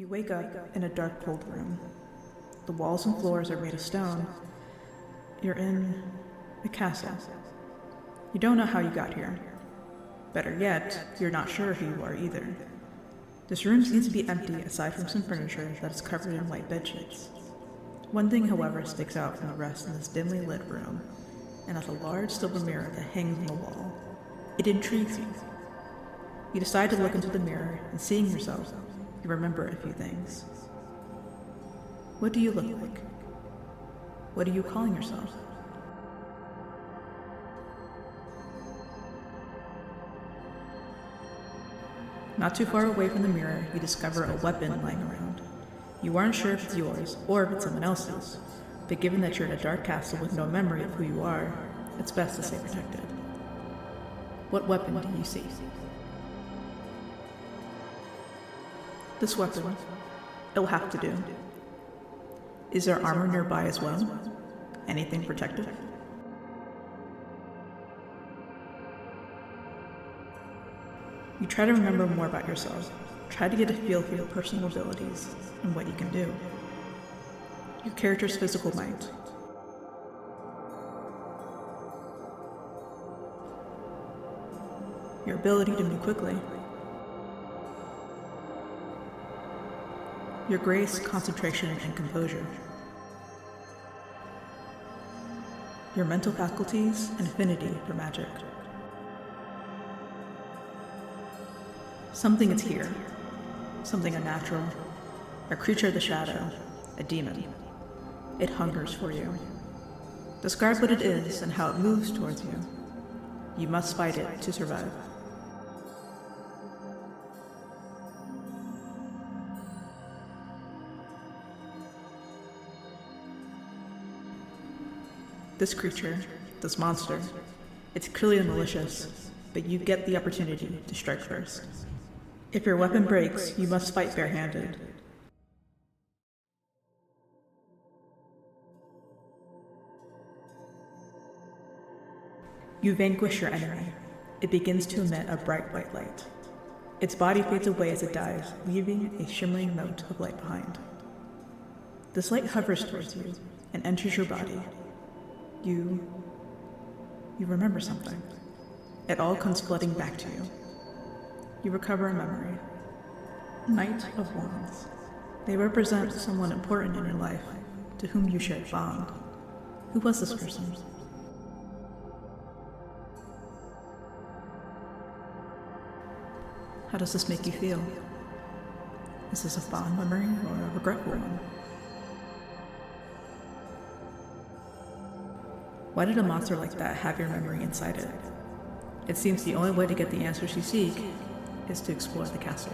You wake up in a dark, cold room. The walls and floors are made of stone. You're in a castle. You don't know how you got here. Better yet, you're not sure who you are either. This room seems to be empty aside from some furniture that is covered in white bedsheets. One thing, however, sticks out from the rest in this dimly lit room, and that's a large silver mirror that hangs on the wall. It intrigues you. You decide to look into the mirror, and seeing yourself, you remember a few things. What do you look like? What are you calling yourself? Not too far away from the mirror, you discover a weapon lying around. You aren't sure if it's yours or if it's someone else's, but given that you're in a dark castle with no memory of who you are, it's best to stay protected. What weapon do you see? This weapon. It'll have to do. Is there armor nearby as well? Anything protective? You try to remember more about yourself. Try to get a feel for your personal abilities and what you can do. Your character's physical might. Your ability to move quickly. Your grace, concentration, and composure. Your mental faculties and affinity for magic. Something is here. Something unnatural. A creature of the shadow. A demon. It hungers for you. Describe what it is and how it moves towards you. You must fight it to survive. This creature, this monster, it's clearly malicious, but you get the opportunity to strike first. If your weapon breaks, you must fight barehanded. You vanquish your enemy. It begins to emit a bright white light. Its body fades away as it dies, leaving a shimmering mote of light behind. This light hovers towards you and enters your body. You remember something. It all comes flooding back to you. You recover a memory. Knight of Wands. They represent someone important in your life, to whom you shared bond. Who was this person? How does this make you feel? Is this a fond memory or a regretful one? Why did a monster like that have your memory inside it? It seems the only way to get the answers you seek is to explore the castle.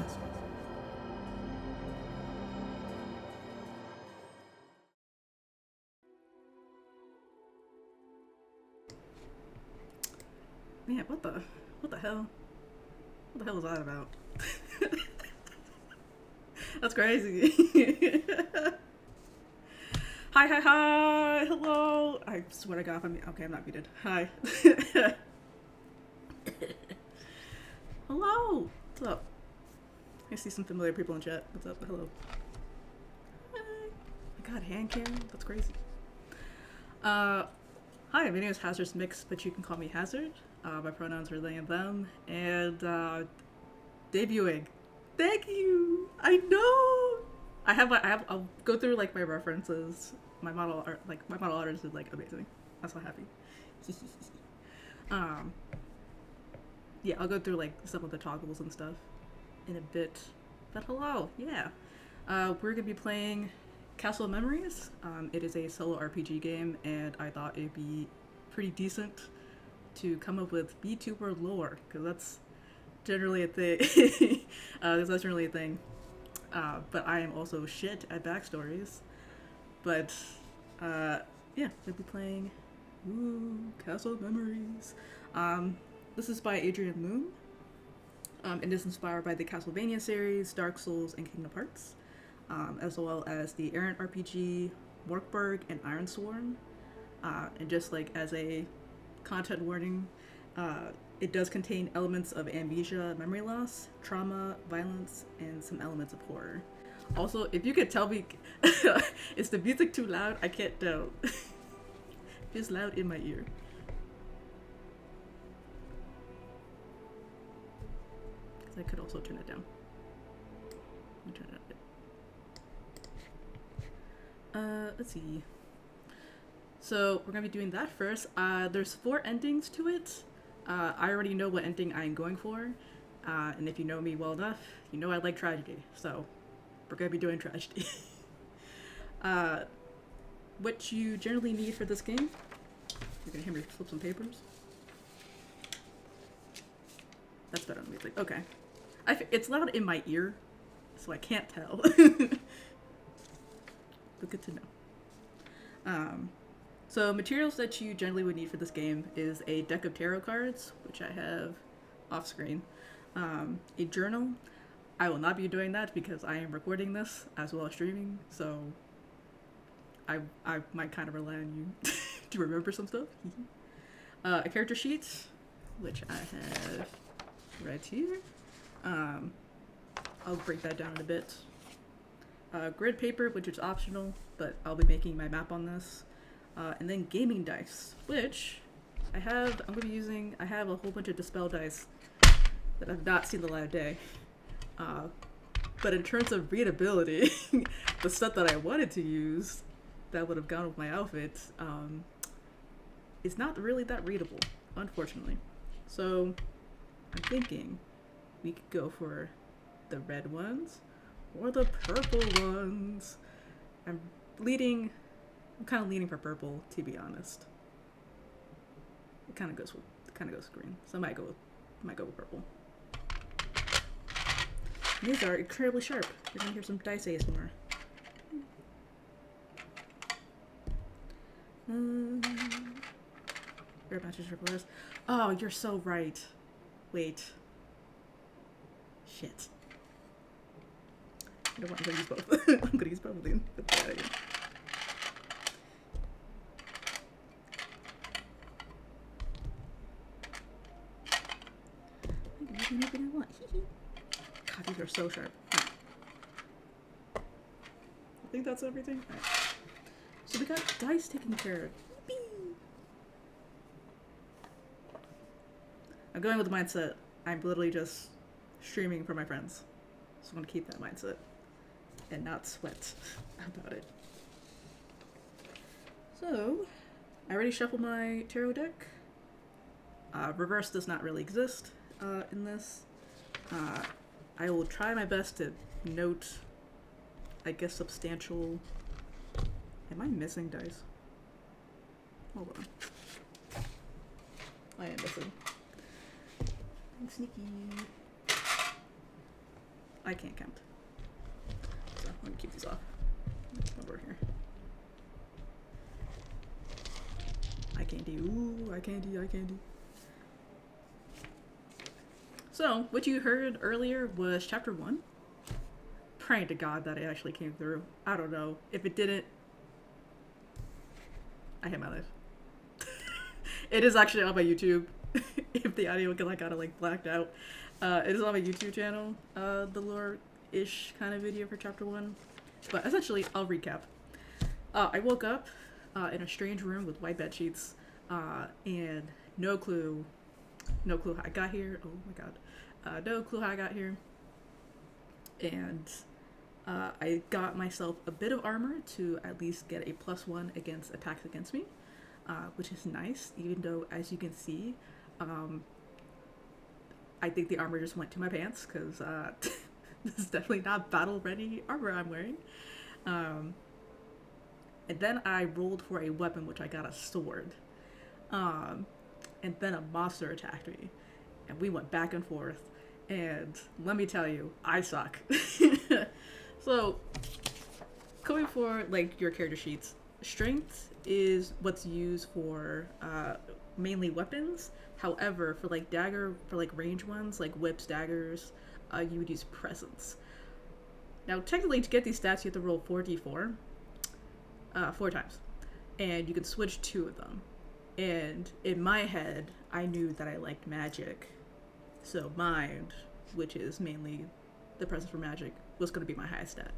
Man, what the hell? What the hell is that about? That's crazy. Hi, hello. I swear to God, okay, I'm not muted. Hi. Hello. What's up? I see some familiar people in chat. What's up? Hello. Hi. I got hand cam. That's crazy. Hi, my name is Hazard's Mix, but you can call me Hazard. My pronouns are they and them, and debuting. Thank you. I know. I'll go through like my references. My model artist is like amazing. I'm so happy. Yeah, I'll go through like some of the toggles and stuff in a bit. But hello, yeah. We're gonna be playing Castle of Memories. It is a solo RPG game, and I thought it'd be pretty decent to come up with VTuber lore, because that's generally a thing. That's generally a thing. But I am also shit at backstories. But yeah, we'll be playing Castle of Memories. This is by Adrian Moon. It is inspired by the Castlevania series, Dark Souls, and Kingdom Hearts, as well as the Errant RPG, Morkborg, and Ironsworn. And just like as a content warning, it does contain elements of amnesia, memory loss, trauma, violence, and some elements of horror. Also, if you could tell me, is the music too loud? I can't tell. It's loud in my ear. Because I could also turn it down. Let me turn it up. Let's see. So we're gonna be doing that first. There's 4 endings to it. I already know what ending I'm going for, and if you know me well enough, you know I like tragedy, so we're gonna be doing tragedy. What you generally need for this game, you're gonna hear me flip some papers. That's better than music. Okay. It's loud in my ear, so I can't tell. But good to know. So materials that you generally would need for this game is a deck of tarot cards, which I have off screen, a journal. I will not be doing that because I am recording this as well as streaming, so I might kind of rely on you to remember some stuff. A character sheet, which I have right here. I'll break that down in a bit. Grid paper, which is optional, but I'll be making my map on this. And then gaming dice, which I have a whole bunch of Dispel dice that I've not seen the light of day. But in terms of readability, the stuff that I wanted to use that would have gone with my outfit is not really that readable, unfortunately. So I'm thinking we could go for the red ones or the purple ones. I'm kind of leaning for purple, to be honest. It kind of goes with green, so I might go with purple. These are incredibly sharp. You're gonna hear some dice ASMR. Rare matches triple S. Oh, you're so right. Wait. Shit. You know what? I'm gonna use both. I'm gonna use both of them. do anything I want. God, these are so sharp. Right. I think that's everything. Right. So we got dice taken care of. Whee! I'm going with the mindset I'm literally just streaming for my friends. So I'm gonna keep that mindset and not sweat about it. So, I already shuffled my tarot deck. Reverse does not really exist in this. I will try my best to note, I guess, substantial... Am I missing dice? Hold on. I am missing. I'm sneaky. I can't count. So, let me keep these off. Over here. Eye candy. Ooh, eye candy, eye candy. So, what you heard earlier was chapter 1. Praying to God that it actually came through. I don't know. If it didn't, I hate my life. It is actually on my YouTube. If the audio got like blacked out. It is on my YouTube channel. The lore-ish kind of video for chapter 1. But essentially, I'll recap. I woke up in a strange room with white bed sheets, and no clue how I got here. Oh my god. No clue how I got here. And I got myself a bit of armor to at least get a +1 against attacks against me, which is nice, even though, as you can see, I think the armor just went to my pants, because this is definitely not battle-ready armor I'm wearing. And then I rolled for a weapon, which I got a sword. And then a monster attacked me. And we went back and forth. And let me tell you, I suck. So, going for, like, your character sheets, strength is what's used for mainly weapons. However, for, like, range ones, like whips, daggers, you would use presence. Now, technically, to get these stats, you have to roll 4d4. 4 times. And you can switch 2 of them. And in my head, I knew that I liked magic. So mind, which is mainly the presence for magic, was going to be my highest stat.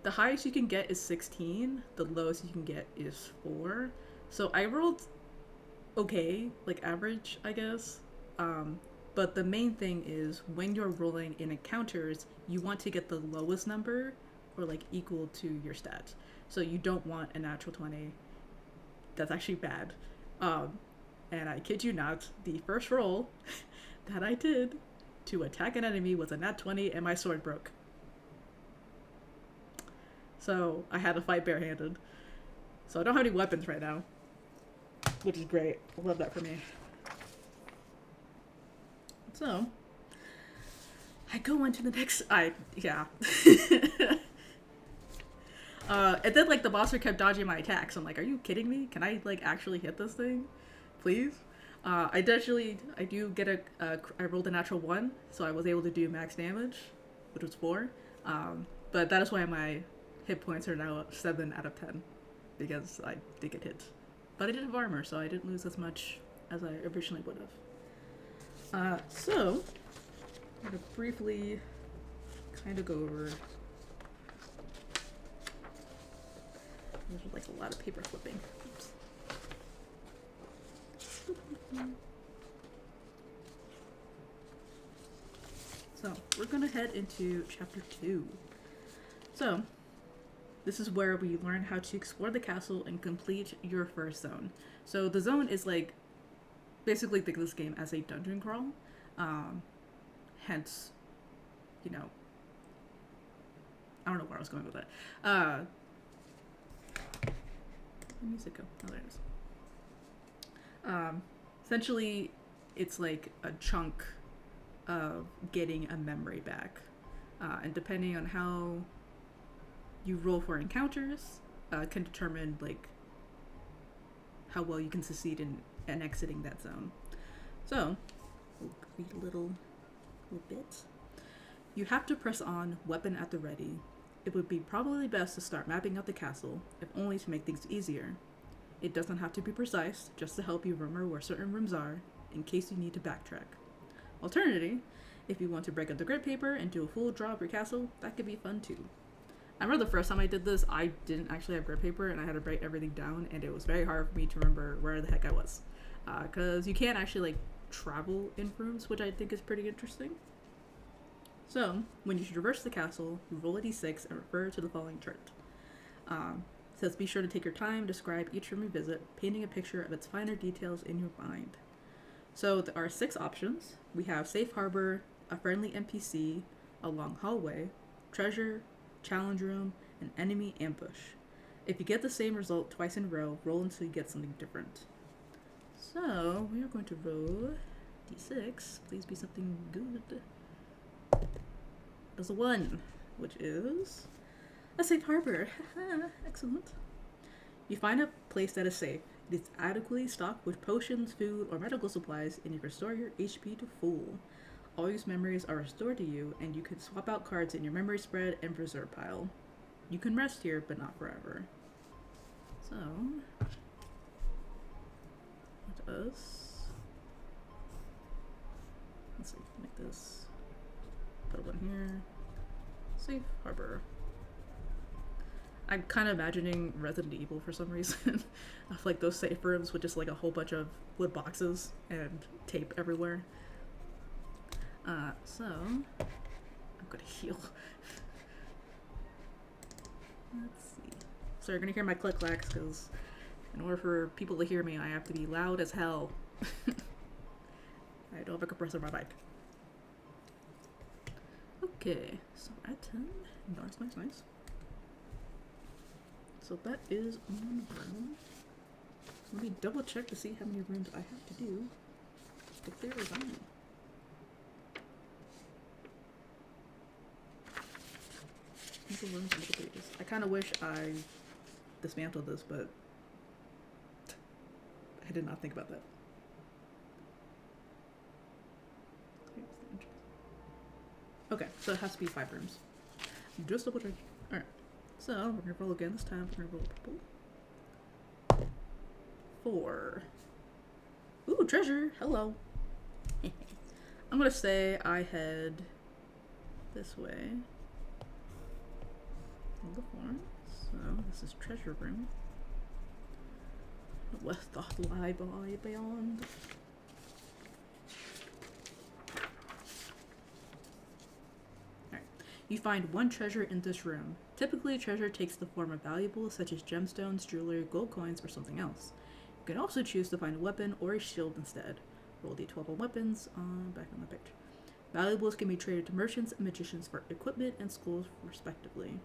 The highest you can get is 16. The lowest you can get is 4. So I rolled okay, like average, I guess. But the main thing is when you're rolling in encounters, you want to get the lowest number or like equal to your stats. So you don't want a natural 20. That's actually bad. And I kid you not, the first roll that I did to attack an enemy was a nat 20 and my sword broke. So I had to fight barehanded. So I don't have any weapons right now, which is great. I love that for me. So I go into the next, yeah. And then like the monster kept dodging my attacks. I'm like, are you kidding me? Can I like actually hit this thing? Please? I do get I rolled a natural 1, so I was able to do max damage, which was 4. But that is why my hit points are now 7 out of 10, because I did get hit. But I did have armor, so I didn't lose as much as I originally would have. So, I'm going to briefly kind of go over... There's like a lot of paper flipping. Oops. So, we're going to head into chapter 2. So, this is where we learn how to explore the castle and complete your first zone. So, the zone is like, basically think of this game as a dungeon crawl. Hence, you know, I don't know where I was going with that. Where'd the music go? Oh, there it is. Essentially, it's like a chunk of getting a memory back. And depending on how you roll for encounters, can determine like how well you can succeed in exiting that zone. So, we'll read a little bit. You have to press on, weapon at the ready. It would be probably best to start mapping out the castle, if only to make things easier. It doesn't have to be precise, just to help you remember where certain rooms are, in case you need to backtrack. Alternatively, if you want to break up the grid paper and do a full draw of your castle, that could be fun too. I remember the first time I did this, I didn't actually have grid paper and I had to write everything down, and it was very hard for me to remember where the heck I was. Because you can't actually like travel in rooms, which I think is pretty interesting. So, when you traverse the castle, roll a d6 and refer to the following chart. Says be sure to take your time, describe each room you visit, painting a picture of its finer details in your mind. So there are 6 options. We have Safe Harbor, a friendly NPC, a long hallway, treasure, challenge room, and enemy ambush. If you get the same result twice in a row, roll until you get something different. So we are going to roll d6. Please be something good. There's a 1, which is a safe harbor. Excellent. You find a place that is safe. It is adequately stocked with potions, food, or medical supplies, and you restore your HP to full. All your memories are restored to you, and you can swap out cards in your memory spread and reserve pile. You can rest here, but not forever. So, let us... Let's see, make this... Put one here. Safe harbor. I'm kind of imagining Resident Evil for some reason. Of like those safe rooms with just like a whole bunch of wood boxes and tape everywhere. So I'm gonna heal. Let's see. So you're gonna hear my click clacks because in order for people to hear me, I have to be loud as hell. I don't have a compressor on my mic. Okay, so at 10. Nice. So that is one room. Let me double check to see how many rooms I have to do to clear a zone. Multiple rooms, multiple pages. I kind of wish I dismantled this, but I did not think about that. Okay, so it has to be 5 rooms. Just double check. Alright. So, we're gonna roll again this time. We're gonna roll purple. 4. Ooh, treasure! Hello! I'm gonna say I head this way. On the floor. So, this is treasure room. What doth lie beyond? You find 1 treasure in this room. Typically, treasure takes the form of valuables such as gemstones, jewelry, gold coins, or something else. You can also choose to find a weapon or a shield instead. Roll d12 on weapons, back on the picture. Valuables can be traded to merchants and magicians for equipment and schools, respectively.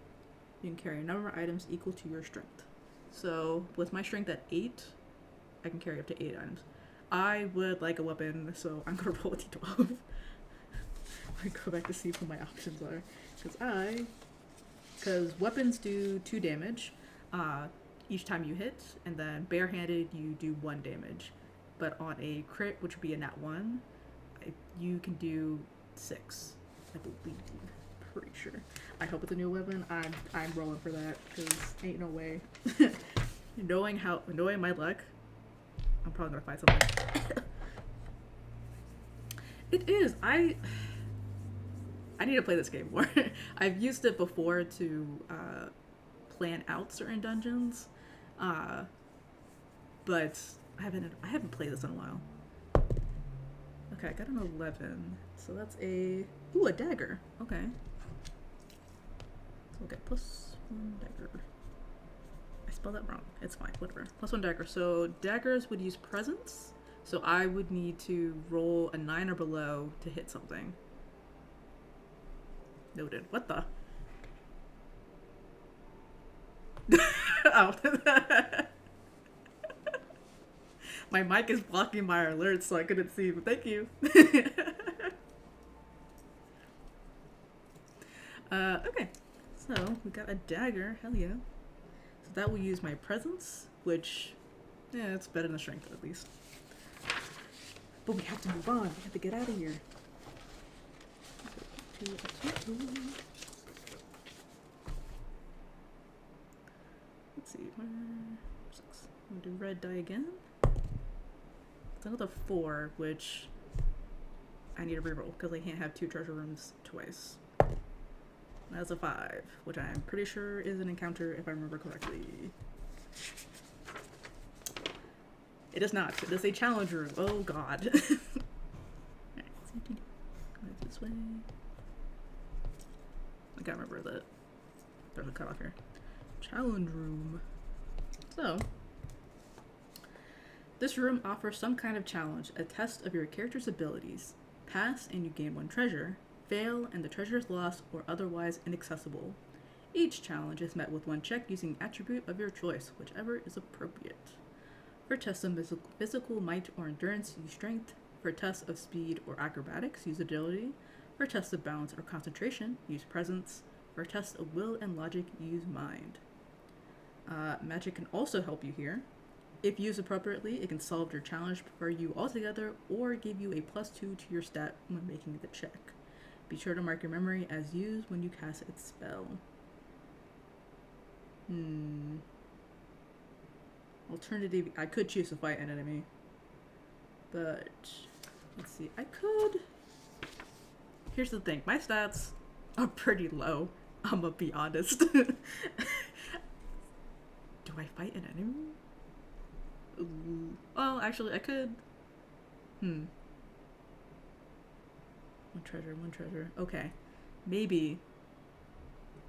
You can carry a number of items equal to your strength. So, with my strength at 8, I can carry up to 8 items. I would like a weapon, so I'm gonna roll a d12. I go back to see what my options are. Because weapons do 2 damage each time you hit, and then barehanded you do 1 damage. But on a crit, which would be a nat 1, you can do 6, I believe. Pretty sure. I hope it's a new weapon. I'm rolling for that because ain't no way. knowing my luck, I'm probably gonna find something. It is. I need to play this game more. I've used it before to plan out certain dungeons, but I haven't played this in a while. Okay, I got an 11, so that's a dagger. Okay, so we'll get +1 dagger. I spelled that wrong. It's fine. Whatever. +1 dagger. So daggers would use presence. So I would need to roll a 9 or below to hit something. Noted. What the? Oh. My mic is blocking my alerts, so I couldn't see, but thank you. Okay. So, we got a dagger. Hell yeah. So that will use my presence, which, yeah, it's better than strength at least. But we have to move on. We have to get out of here. Let's see. 6. I'm gonna do red die again. It's another 4, which I need a reroll because I can't have 2 treasure rooms twice. That's a 5, which I'm pretty sure is an encounter if I remember correctly. It is not. It is a challenge room. Oh god. Alright, go this way. I can't remember that. There's a cutoff here. Challenge room. So, this room offers some kind of challenge, a test of your character's abilities. Pass and you gain 1 treasure. Fail and the treasure is lost or otherwise inaccessible. Each challenge is met with 1 check using an attribute of your choice, whichever is appropriate. For tests of physical might or endurance, use strength. For tests of speed or acrobatics, use agility. For tests of balance or concentration, use presence. For tests of will and logic, use mind. Magic can also help you here. If used appropriately, it can solve your challenge for you altogether or give you a +2 to your stat when making the check. Be sure to mark your memory as used when you cast its spell. Alternative, I could choose to fight an enemy. But, let's see, I could... Here's the thing, my stats are pretty low, I'm gonna be honest. Do I fight an enemy? Ooh. Well, actually, I could... One treasure. Okay. Maybe.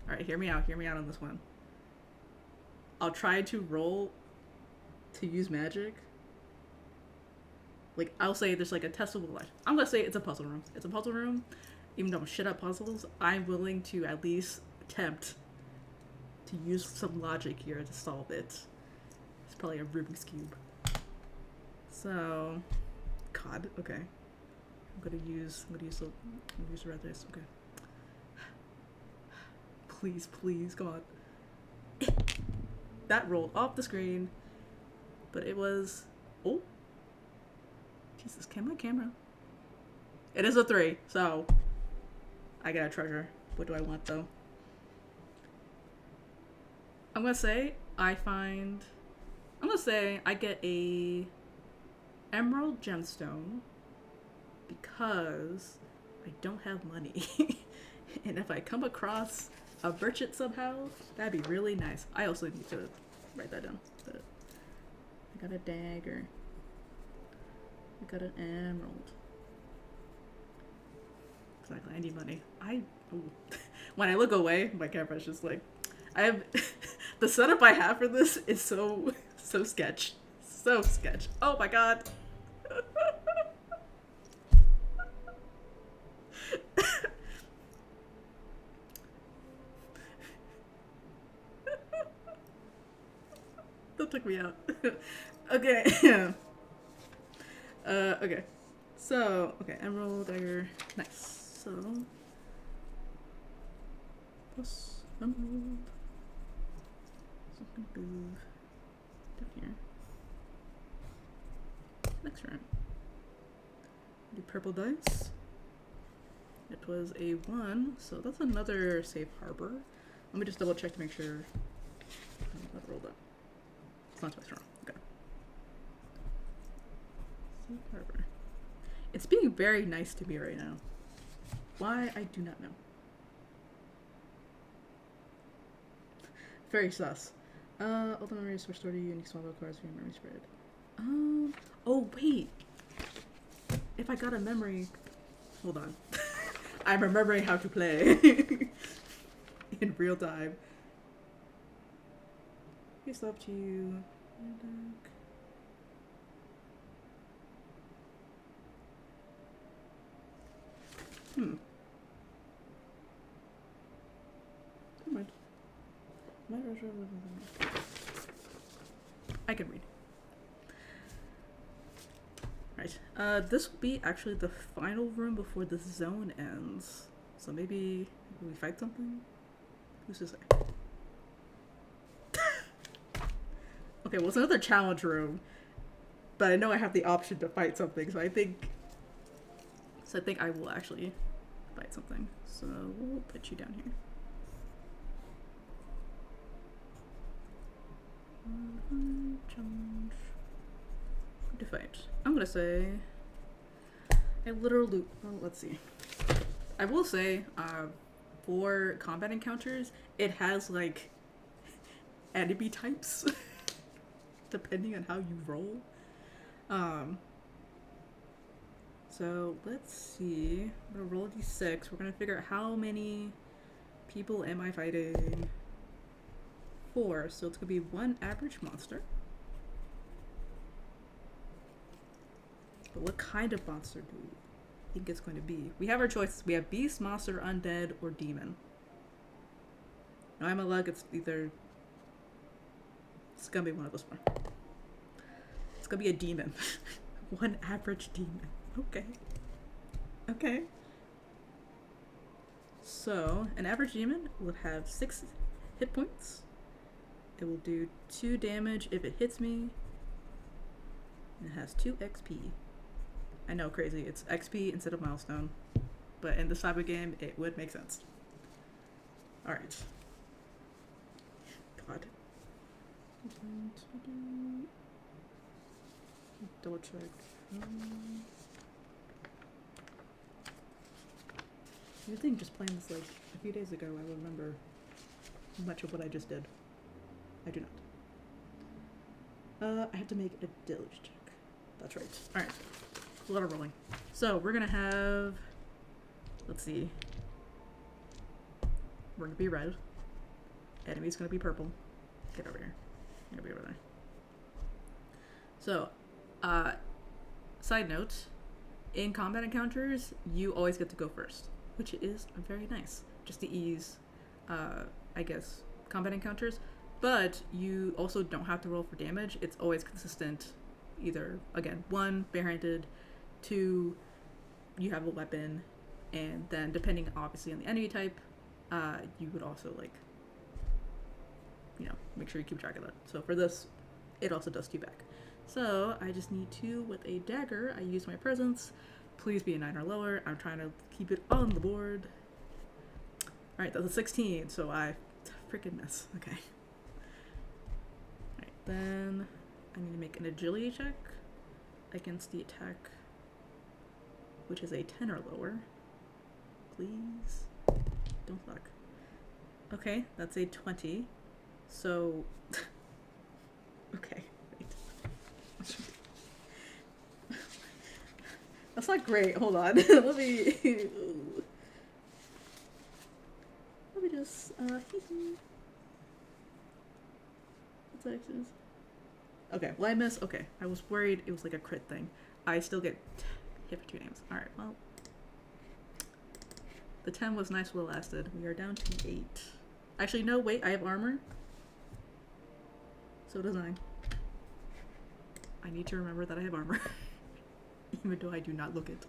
Alright, hear me out on this one. I'll try to roll to use magic. Like, I'll say there's like a testable life. I'm gonna say it's a puzzle room. It's a puzzle room. Even though I'm shit at puzzles, I'm willing to at least attempt to use some logic here to solve it. It's probably a Rubik's Cube. So, God, okay. I'm gonna use the red dice. Okay. Please, God. That rolled off the screen, but it was... Oh. Jesus, can my camera? It is a 3, so I got a treasure. What do I want, though? I'm gonna say I get a emerald gemstone because I don't have money. And if I come across a merchant somehow, that'd be really nice. I also need to write that down. But I got a dagger. I got an emerald. Exactly, I need money. When I look away, my camera's just like, I have the setup I have for this is so sketch. So sketch. Oh my god. That took me out. Okay. Okay. So, okay, emerald, dagger. Nice. So, plus emerald. So I'm gonna move down here. Next round. Do purple dice. It was a 1, so that's another safe harbor. Let me just double check to make sure that rolled up. It's not twice wrong. Okay. Safe harbor. It's being very nice to me right now. Why, I do not know. Very sus. Ultimate memories restored to you, unique small cards for your memory spread. Oh wait. If I got a memory, hold on. I'm remembering how to play in real time. It's up to you. Never mind. I can read. Right. This will be actually the final room before the zone ends. So maybe we fight something? Who's to say? Okay, well, it's another challenge room. But I know I have the option to fight something, so I think I will actually fight something. So we'll put you down here. Challenge. To fight. I'm gonna say I literally. Oh, let's see. I will say, for combat encounters, it has like enemy types depending on how you roll. So let's see. I'm gonna roll a d6. We're gonna figure out how many people am I fighting. 4, so it's gonna be 1 average monster. But what kind of monster do we think it's going to be? We have our choices. We have beast, monster, undead, or demon. Now I'm a luck. It's either. It's gonna be one of those four. It's gonna be a demon. 1 average demon. Okay. Okay. So an average demon will have 6 hit points. It will do 2 damage if it hits me. And it has 2 XP. I know, crazy. It's XP instead of milestone. But in this type of game, it would make sense. Alright. God. Double check. You'd think just playing this like a few days ago, I would remember much of what I just did. I do not. I have to make a deluge check. That's right. Alright. A lot of rolling. So we're gonna have, let's see. We're gonna be red. Enemy's gonna be purple. Get over here. You're gonna be over there. So, side note, in combat encounters, you always get to go first, which is very nice. Just to ease, I guess, combat encounters. But you also don't have to roll for damage. It's always consistent. Either, again, 1, barehanded, 2, you have a weapon, and then depending obviously on the enemy type, you would also like, you know, make sure you keep track of that. So for this, it also does 2 back. So I just need 2 with a dagger. I use my presence. Please be a 9 or lower. I'm trying to keep it on the board. Alright, that's a 16, so I freaking miss. Okay. Alright, then I need to make an agility check against the attack, which is a 10 or lower. Please. Don't fuck. Okay, that's a 20. So, okay, wait. That's not great. Hold on. Let me just, what's X's? Okay, well I miss, okay. I was worried it was like a crit thing. I still get hit for 2 names. Alright, well. The 10 was nice while it lasted. We are down to 8. Actually, no, wait, I have armor. So does 9. I need to remember that I have armor. Even though I do not look it.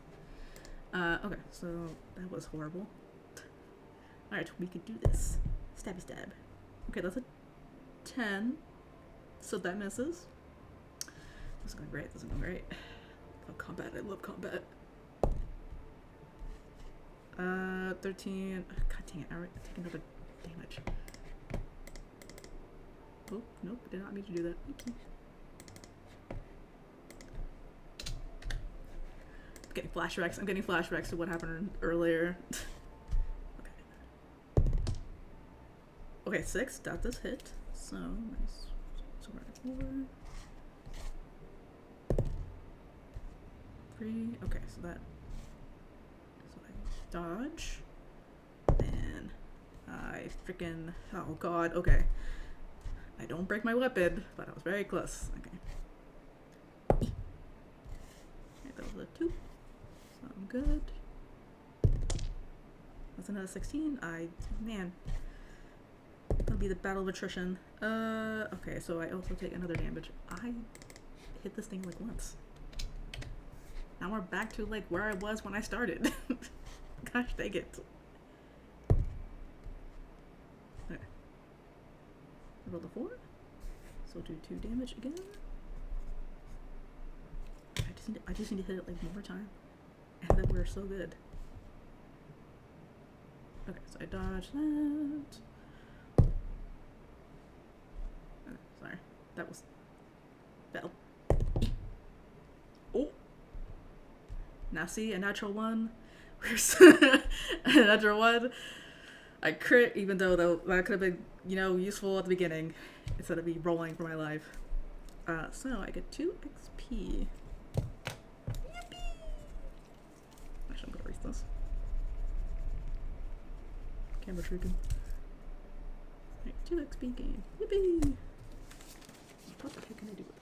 Okay, so that was horrible. Alright, we can do this. Stabby stab. Okay, that's a 10. So that misses. This is going great, this is going great. Love combat, I love combat. 13. God dang it, I take another damage. Oh, nope, did not mean to do that. Oopsie. I'm getting flashbacks. I'm getting flashbacks to what happened earlier. Okay. Okay, 6. Got this hit. So, nice. So we're at 4. 3. Okay, so that. So I dodge. And I freaking. Oh god, okay. I don't break my weapon, but I was very close. Okay. Okay, that was a 2. So I'm good. That's another 16. Man. It'll be the battle of attrition. Okay, so I also take another damage. I hit this thing like once. Now we're back to like where I was when I started. Gosh dang it. Okay. I rolled a 4. So do 2 damage again. I just need to hit it like one more time. And then we're so good. Okay, so I dodge that. Sorry, that was fell. Oh, Now see, a natural one. A natural one. I crit, even though that could have been, useful at the beginning, instead of me rolling for my life. So I get 2 XP. Yippee! Actually, I'm gonna erase this. Camera tricking. Right, 2 XP gain. Yippee! What the heck can I do with it?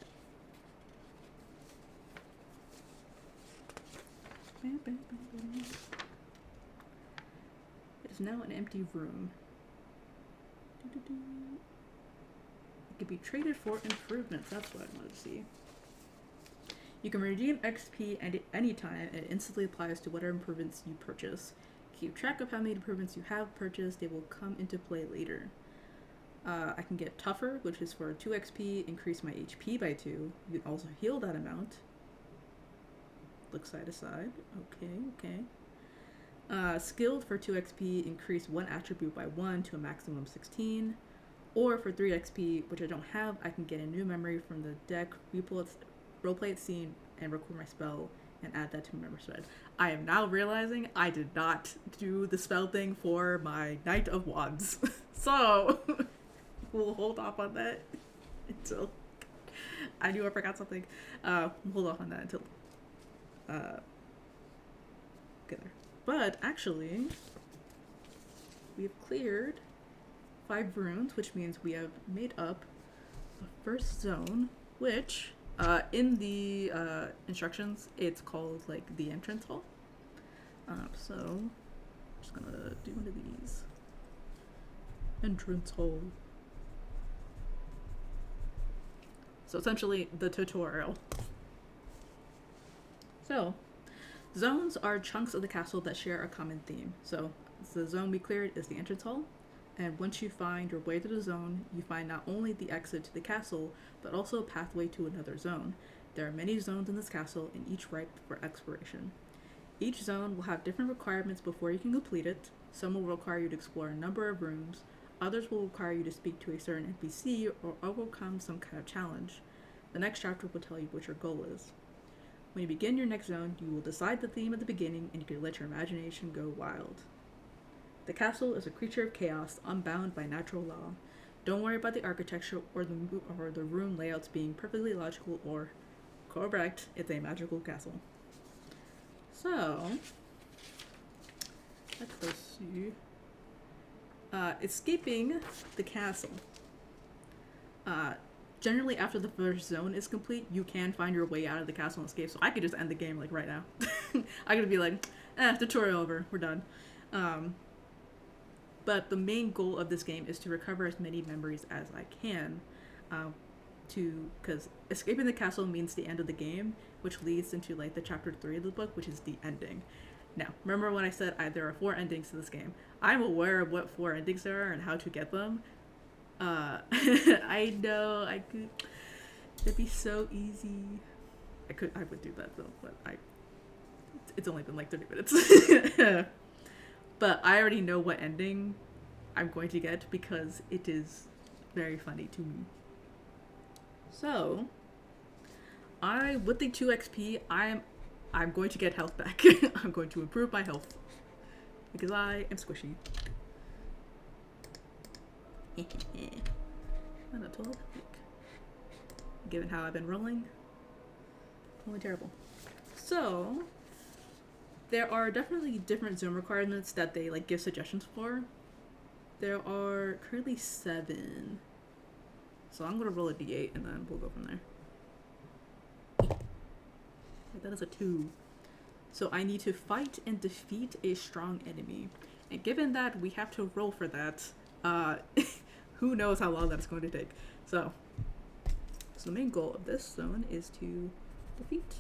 It is now an empty room. It can be traded for improvements. That's what I wanted to see. You can redeem XP at any time, and it instantly applies to whatever improvements you purchase. Keep track of how many improvements you have purchased. They will come into play later. I can get Tougher, which is for 2 XP, increase my HP by 2. You can also heal that amount. Look side to side. Okay. Skilled for 2 XP, increase one attribute by 1 to a maximum of 16. Or for 3 XP, which I don't have, I can get a new memory from the deck, roleplay its scene, and record my spell, and add that to my memory thread. I am now realizing I did not do the spell thing for my Knight of Wands. So, we'll hold off on that until... I knew I forgot something. We'll hold off on that until... get there. But, actually, we have cleared 5 runes, which means we have made up the first zone, which, in the instructions, it's called, like, the entrance hall. So, I'm just gonna do one of these. Entrance hall. So, essentially, the tutorial. So, zones are chunks of the castle that share a common theme. So, the zone we cleared is the entrance hall. And once you find your way to the zone, you find not only the exit to the castle, but also a pathway to another zone. There are many zones in this castle, and each ripe for exploration. Each zone will have different requirements before you can complete it. Some will require you to explore a number of rooms. Others will require you to speak to a certain NPC or overcome some kind of challenge. The next chapter will tell you what your goal is. When you begin your next zone, you will decide the theme at the beginning, and you can let your imagination go wild. The castle is a creature of chaos, unbound by natural law. Don't worry about the architecture or the room layouts being perfectly logical or correct. It's a magical castle. So, let's see. Escaping the castle. Generally, after the first zone is complete, you can find your way out of the castle and escape. So I could just end the game like right now. I could be like, tutorial over, we're done. But the main goal of this game is to recover as many memories as I can, because escaping the castle means the end of the game, which leads into like the chapter 3 of the book, which is the ending. Now, remember when I said there are 4 endings to this game? I'm aware of what 4 endings there are and how to get them. I know I could. It'd be so easy. I would do that though, but it's only been like 30 minutes. But I already know what ending I'm going to get because it is very funny to me. So, with the 2 XP, I'm going to get health back. I'm going to improve my health because I am squishy. Not a 12. Given how I've been rolling, only terrible. So, there are definitely different zone requirements that they like give suggestions for. There are currently 7. So I'm gonna roll a d8 and then we'll go from there. That is a 2. So I need to fight and defeat a strong enemy. And given that we have to roll for that, who knows how long that's going to take. So the main goal of this zone is to defeat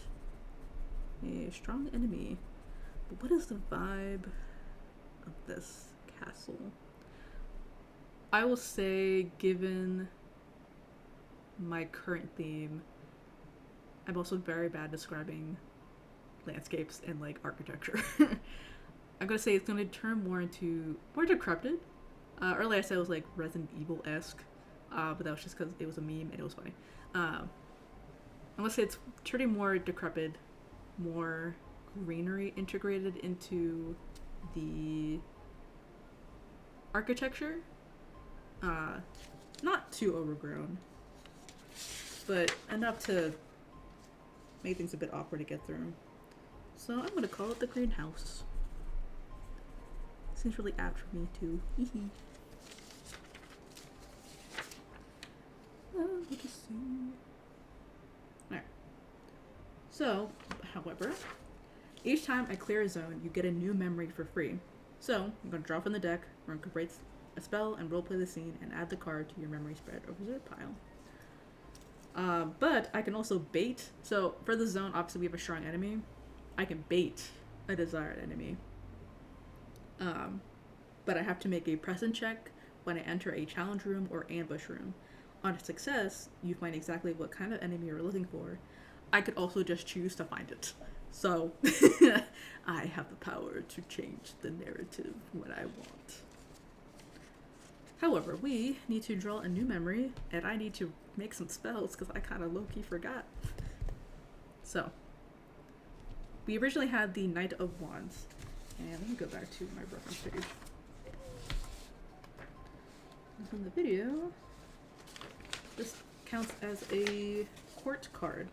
a strong enemy. But what is the vibe of this castle? I will say, given my current theme, I'm also very bad describing landscapes and like architecture. I'm gonna say it's gonna turn more decrepit. Earlier I said it was like Resident Evil-esque, but that was just because it was a meme and it was funny. I'm gonna say it's turning more decrepit, more greenery integrated into the architecture. Not too overgrown, but enough to make things a bit awkward to get through. So I'm gonna call it the greenhouse. Seems really apt for me too. Let us see. Alright. So, however, each time I clear a zone, you get a new memory for free. So, I'm going to draw from the deck, or incorporate a spell and roleplay the scene, and add the card to your memory spread or reserve pile. But I can also bait. So, for the zone, obviously we have a strong enemy. I can bait a desired enemy. But I have to make a present check when I enter a challenge room or ambush room. On success, you find exactly what kind of enemy you're looking for. I could also just choose to find it. So, I have the power to change the narrative when I want. However, we need to draw a new memory, and I need to make some spells because I kind of low-key forgot. So, we originally had the Knight of Wands. And let me go back to my reference page. In the video, this counts as a court card.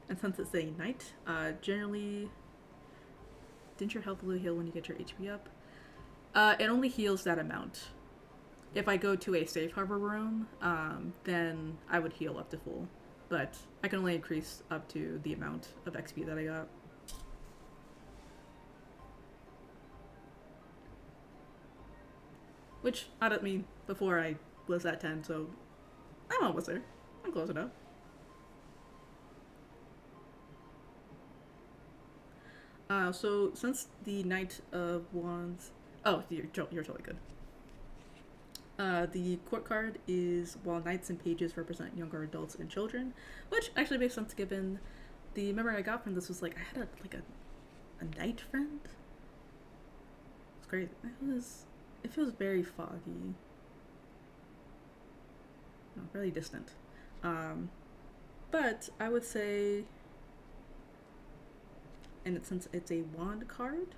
And since it's a knight, generally, didn't your health will heal when you get your HP up? It only heals that amount. If I go to a safe harbor room, then I would heal up to full. But I can only increase up to the amount of XP that I got. Which, I don't mean, before I was at 10, so I'm almost there. I'm close enough. So since the Knight of Wands... Oh, you're totally good. The court card is while knights and pages represent younger adults and children, which actually makes sense given the memory I got from this was like I had a knight friend. It's great. It feels very foggy. No, really distant. But I would say, and since it's a wand card,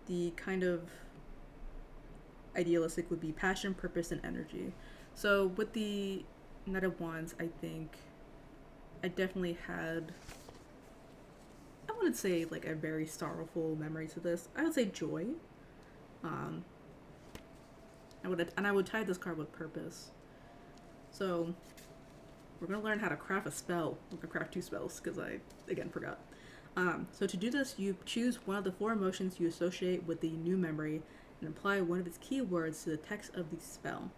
the kind of idealistic would be passion, purpose, and energy. So with the Knight of Wands, I think I definitely had, I wouldn't say like a very sorrowful memory to this. I would say joy. I would tie this card with purpose. So we're gonna learn how to craft a spell. We're gonna craft 2 spells because I again forgot. So to do this, you choose one of the 4 emotions you associate with the new memory and apply one of its keywords to the text of the spell.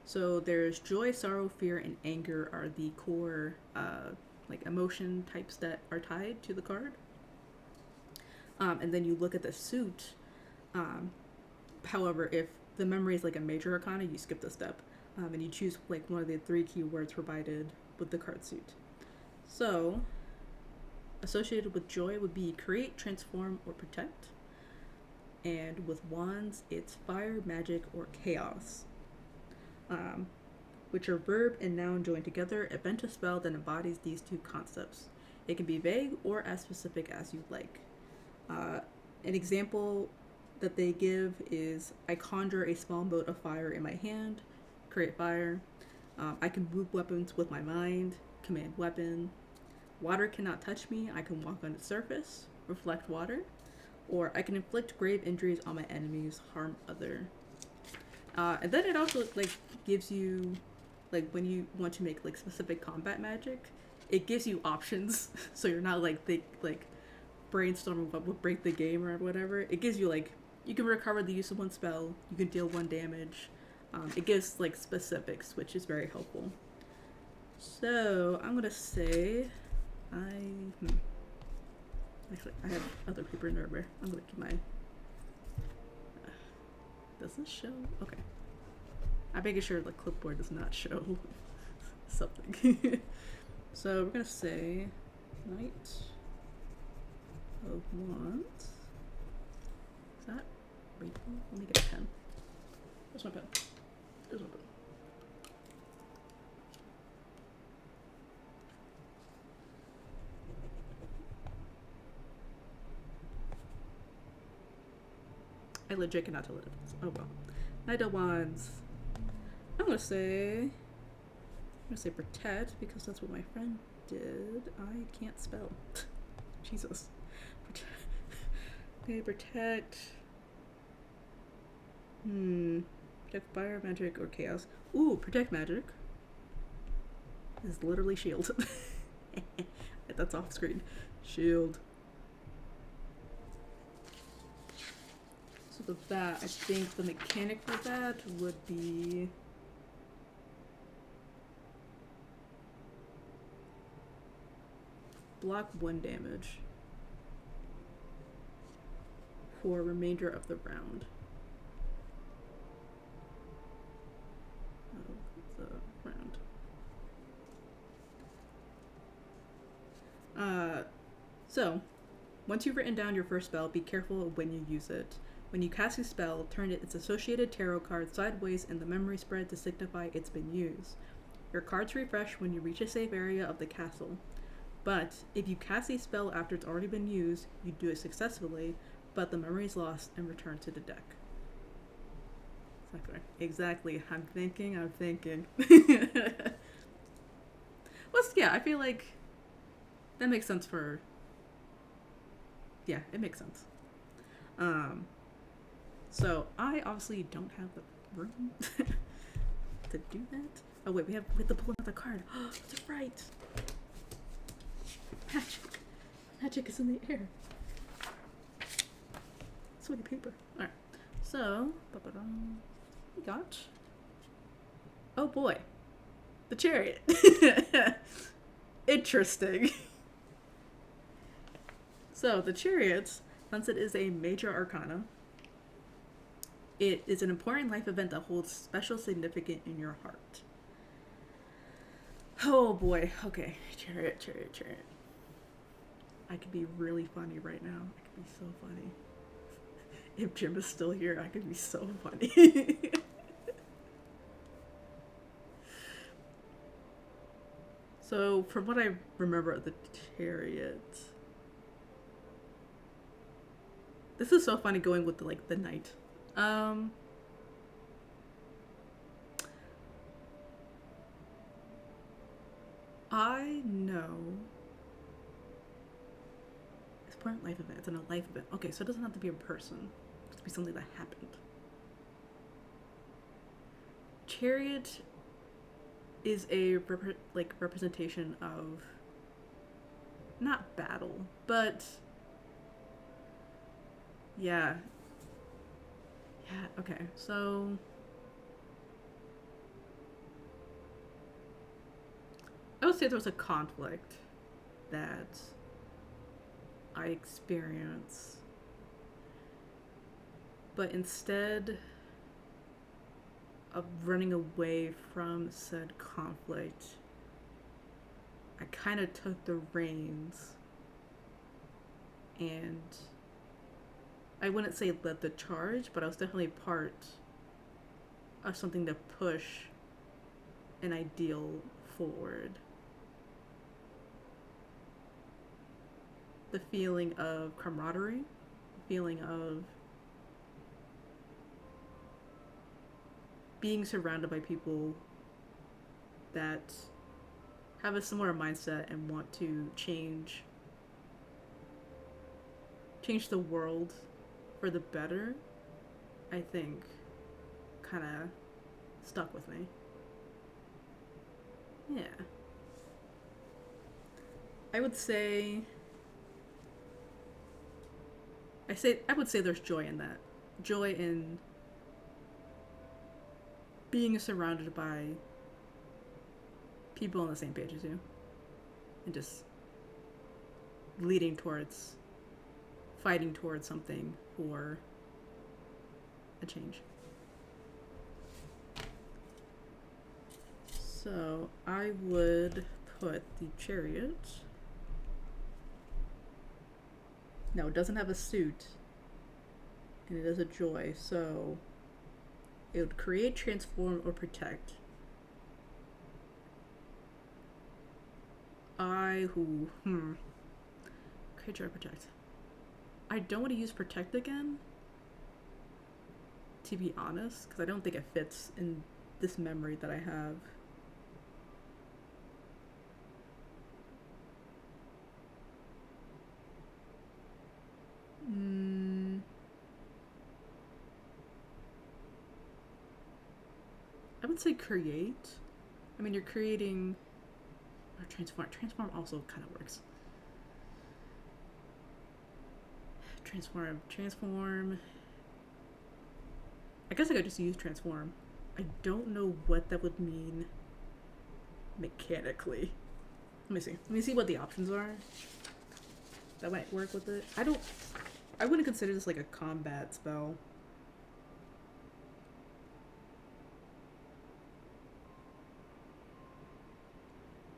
So there's joy, sorrow, fear, and anger are the core like emotion types that are tied to the card. And then you look at the suit. However, if the memory is like a major arcana, you skip the step. And you choose like one of the 3 keywords provided with the card suit. So associated with joy would be create, transform, or protect. And with wands, it's fire, magic, or chaos. Which are verb and noun joined together, invent a spell that embodies these 2 concepts. It can be vague or as specific as you like. An example that they give is, I conjure a small mote of fire in my hand, create fire. I can move weapons with my mind, command weapon. Water cannot touch me, I can walk on its surface, reflect water. Or I can inflict grave injuries on my enemies, harm other. And then it also like gives you, like when you want to make like specific combat magic, it gives you options. So you're not like brainstorming what would break the game or whatever. It gives you like, you can recover the use of 1 spell, you can deal 1 damage. It gives like specifics, which is very helpful. So I'm gonna say actually, I have other paper in there. I'm gonna keep my. Does this show? Okay. I'm making sure the clipboard does not show something. So we're gonna say Knight of Wands. Is that? Wait, let me get a pen. Where's my pen? There's my pen. I legit cannot tell the difference. Oh well. Knight of Wands. I'm gonna say protect because that's what my friend did. I can't spell. Jesus. Okay, protect. Protect fire, magic, or chaos. Ooh, protect magic. Is literally shield. That's off screen. Shield. So with that, I think the mechanic for that would be block 1 damage for remainder of the round. So, once you've written down your first spell, be careful when you use it. When you cast a spell, turn its associated tarot card sideways in the memory spread to signify it's been used. Your cards refresh when you reach a safe area of the castle. But if you cast a spell after it's already been used, you do it successfully, but the memory is lost and returned to the deck. Exactly. I'm thinking. Well, yeah, I feel like that makes sense for... Yeah, it makes sense. So I obviously don't have the room to do that. Oh wait, we have to pull another card. Oh, that's right. Magic is in the air. Sweaty paper. Alright. So we got, oh boy, the Chariot. Interesting. So the Chariot, since it is a major arcana, it is an important life event that holds special significance in your heart. Oh boy. Okay. Chariot. I could be really funny right now. I could be so funny. If Jim is still here, I could be so funny. So, from what I remember of the Chariot, this is so funny going with the knight. I know it's part of life event. It's in a life event. Okay, so it doesn't have to be a person. It has to be something that happened. Chariot is a representation of not battle, but yeah, okay, so I would say there was a conflict that I experienced, but instead of running away from said conflict, I kind of took the reins and I wouldn't say led the charge, but I was definitely part of something to push an ideal forward. The feeling of camaraderie, the feeling of being surrounded by people that have a similar mindset and want to change the world for the better, I think kind of stuck with me. Yeah. I would say there's joy in that. Joy in being surrounded by people on the same page as you. And just fighting towards something for a change. So I would put the Chariot. Now it doesn't have a suit, and it is a joy, so it would create, transform, or protect. Create, joy, protect. I don't want to use protect again, to be honest, because I don't think it fits in this memory that I have. I would say create. I mean, you're creating... Or transform. Transform also kind of works. Transform. I guess I could just use transform. I don't know what that would mean mechanically. Let me see. Let me see what the options are. That might work with it. I wouldn't consider this like a combat spell.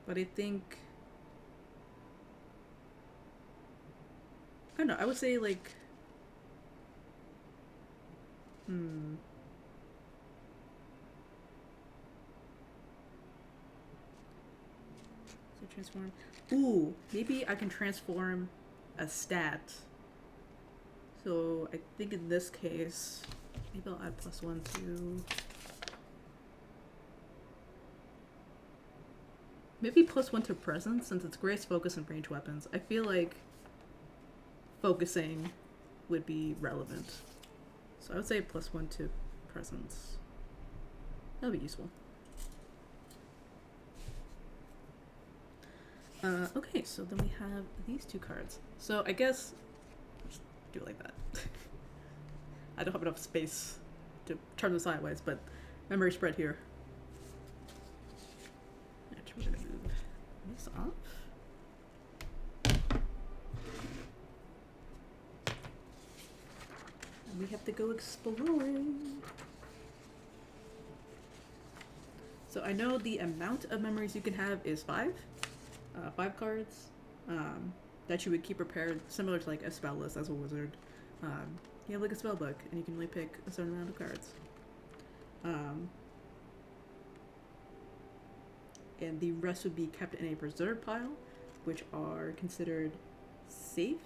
But I think... I don't know, I would say like... So transform... Ooh, maybe I can transform a stat. So I think in this case, maybe I'll add +1 to... Maybe +1 to presence, since it's grace, focus, and range weapons. I feel like focusing would be relevant. So I would say +1 to presence. That'll be useful. Okay, so then we have these two cards. So I guess just do it like that. I don't have enough space to turn them sideways, but memory spread here. We're gonna move this off. And we have to go exploring. So I know the amount of memories you can have is 5. 5 cards that you would keep prepared, similar to like a spell list as a wizard. You have like a spell book, and you can only pick a certain amount of cards. And the rest would be kept in a preserve pile, which are considered safe.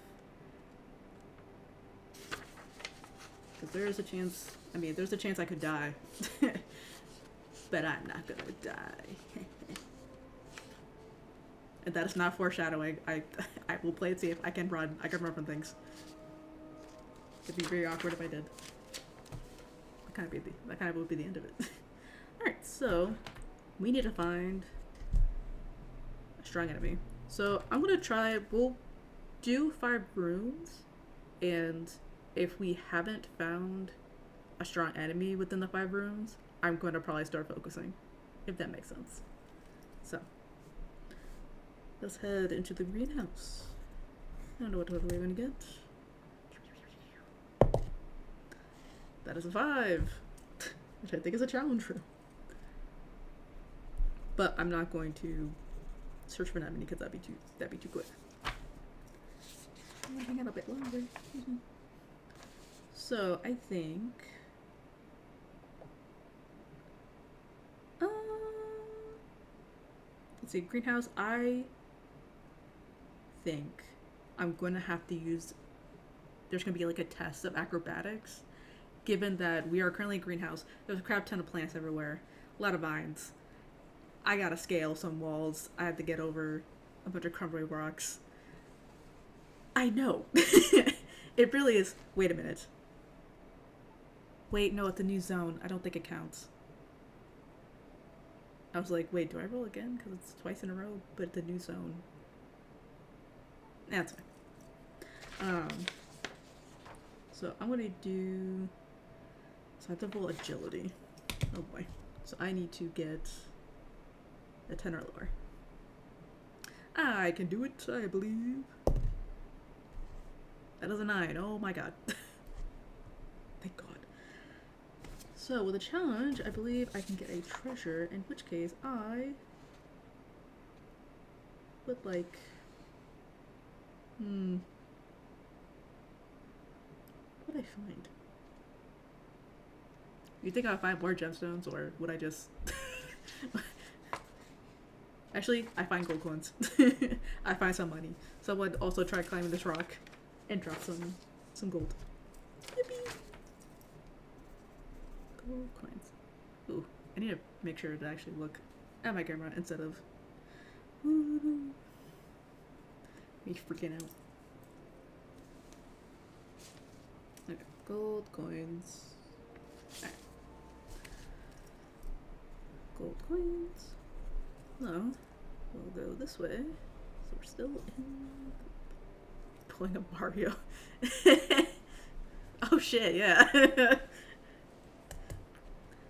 Because there is a chance, there's a chance I could die. But I'm not gonna die. And that is not foreshadowing. I will play it safe. I can run from things. It'd be very awkward if I did. That kind of would be the end of it. Alright, so we need to find a strong enemy. So I'm gonna try, we'll do 5 runes, and if we haven't found a strong enemy within the 5 runes, I'm going to probably start focusing, if that makes sense. So let's head into the greenhouse. I don't know what total we're gonna get. That is a 5, which I think is a challenge room. But I'm not going to search for that many because that'd be too quick. I'm gonna hang out a bit longer. So I think let's see, greenhouse. I think I'm going to have to use. There's going to be like a test of acrobatics, given that we are currently a greenhouse. There's a crap ton of plants everywhere, a lot of vines. I gotta scale some walls. I have to get over a bunch of crumbling rocks. I know. It really is. Wait a minute. Wait, no, it's a new zone. I don't think it counts. I was like, wait, do I roll again? Because it's twice in a row, but it's a new zone. That's fine. So I'm gonna do... So I have to roll agility. Oh boy. So I need to get a 10 or lower. I can do it, I believe. That is a 9. Oh my god. Thank god. So with a challenge, I believe I can get a treasure, in which case I would like... What would I find? You think I'll find more gemstones, or would I just... Actually, I find gold coins. I find some money. So I would also try climbing this rock and drop some gold. Yippee! Gold coins. Ooh, I need to make sure to actually look at my camera instead of me freaking out. Okay, gold coins. Alright. Gold coins. No, we'll go this way. So we're still in pulling a Mario. Oh shit, yeah.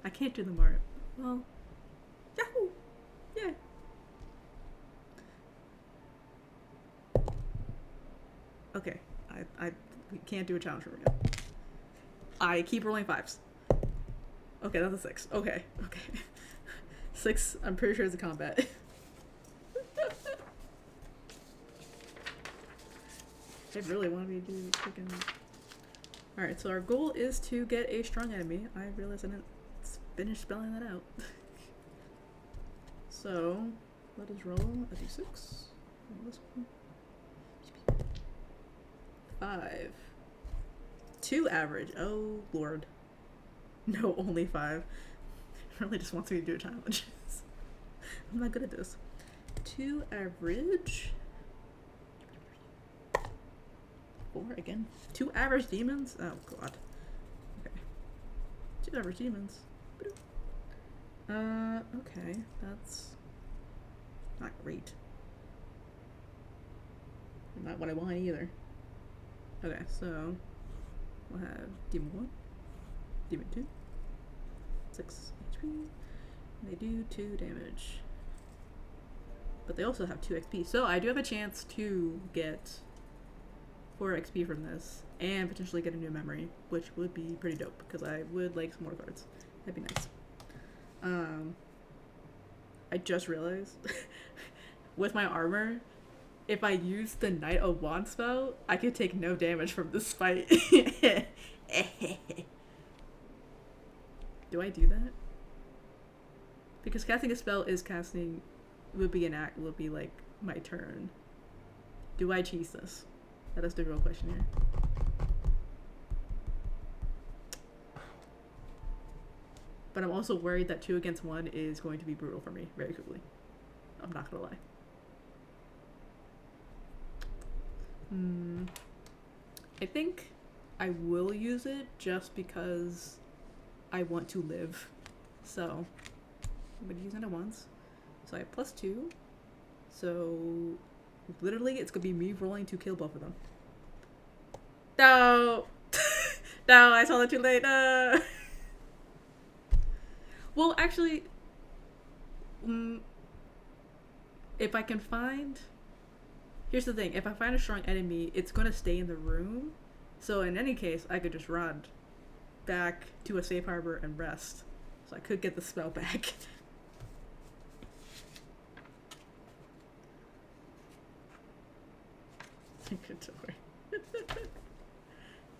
I can't do the Mario. Well, Yahoo! Yeah. Okay, we can't do a challenge room again. I keep rolling 5s. Okay, that's a 6. Okay. 6, I'm pretty sure is a combat. They really want me to do freaking... Alright, so our goal is to get a strong enemy. I realized I didn't finish spelling that out. So, let us roll a d6. Roll this one. 5. 2 average. Oh, Lord. No, only 5. It really just wants me to do challenges. I'm not good at this. 2 average. 4 again. 2 average demons? Oh, God. Okay. 2 average demons. Okay. That's not great. Not what I want either. Okay, so we'll have Demon 1, Demon 2, 6 HP, and they do 2 damage. But they also have 2 XP, so I do have a chance to get 4 XP from this, and potentially get a new memory, which would be pretty dope, because I would like some more cards. That'd be nice. I just realized, with my armor, if I use the Knight of Wands spell, I could take no damage from this fight. Do I do that? Because casting a spell is casting, would be like my turn. Do I cheese this? That is the real question here. But I'm also worried that 2 against 1 is going to be brutal for me very quickly. I'm not gonna lie. I think I will use it just because I want to live. So I'm gonna use it at once. So I have +2. So literally it's gonna be me rolling to kill both of them. No! No, I saw that too late. No! Well, actually, if I can find... Here's the thing, if I find a strong enemy, it's gonna stay in the room. So in any case, I could just run back to a safe harbor and rest. So I could get the spell back. Good story.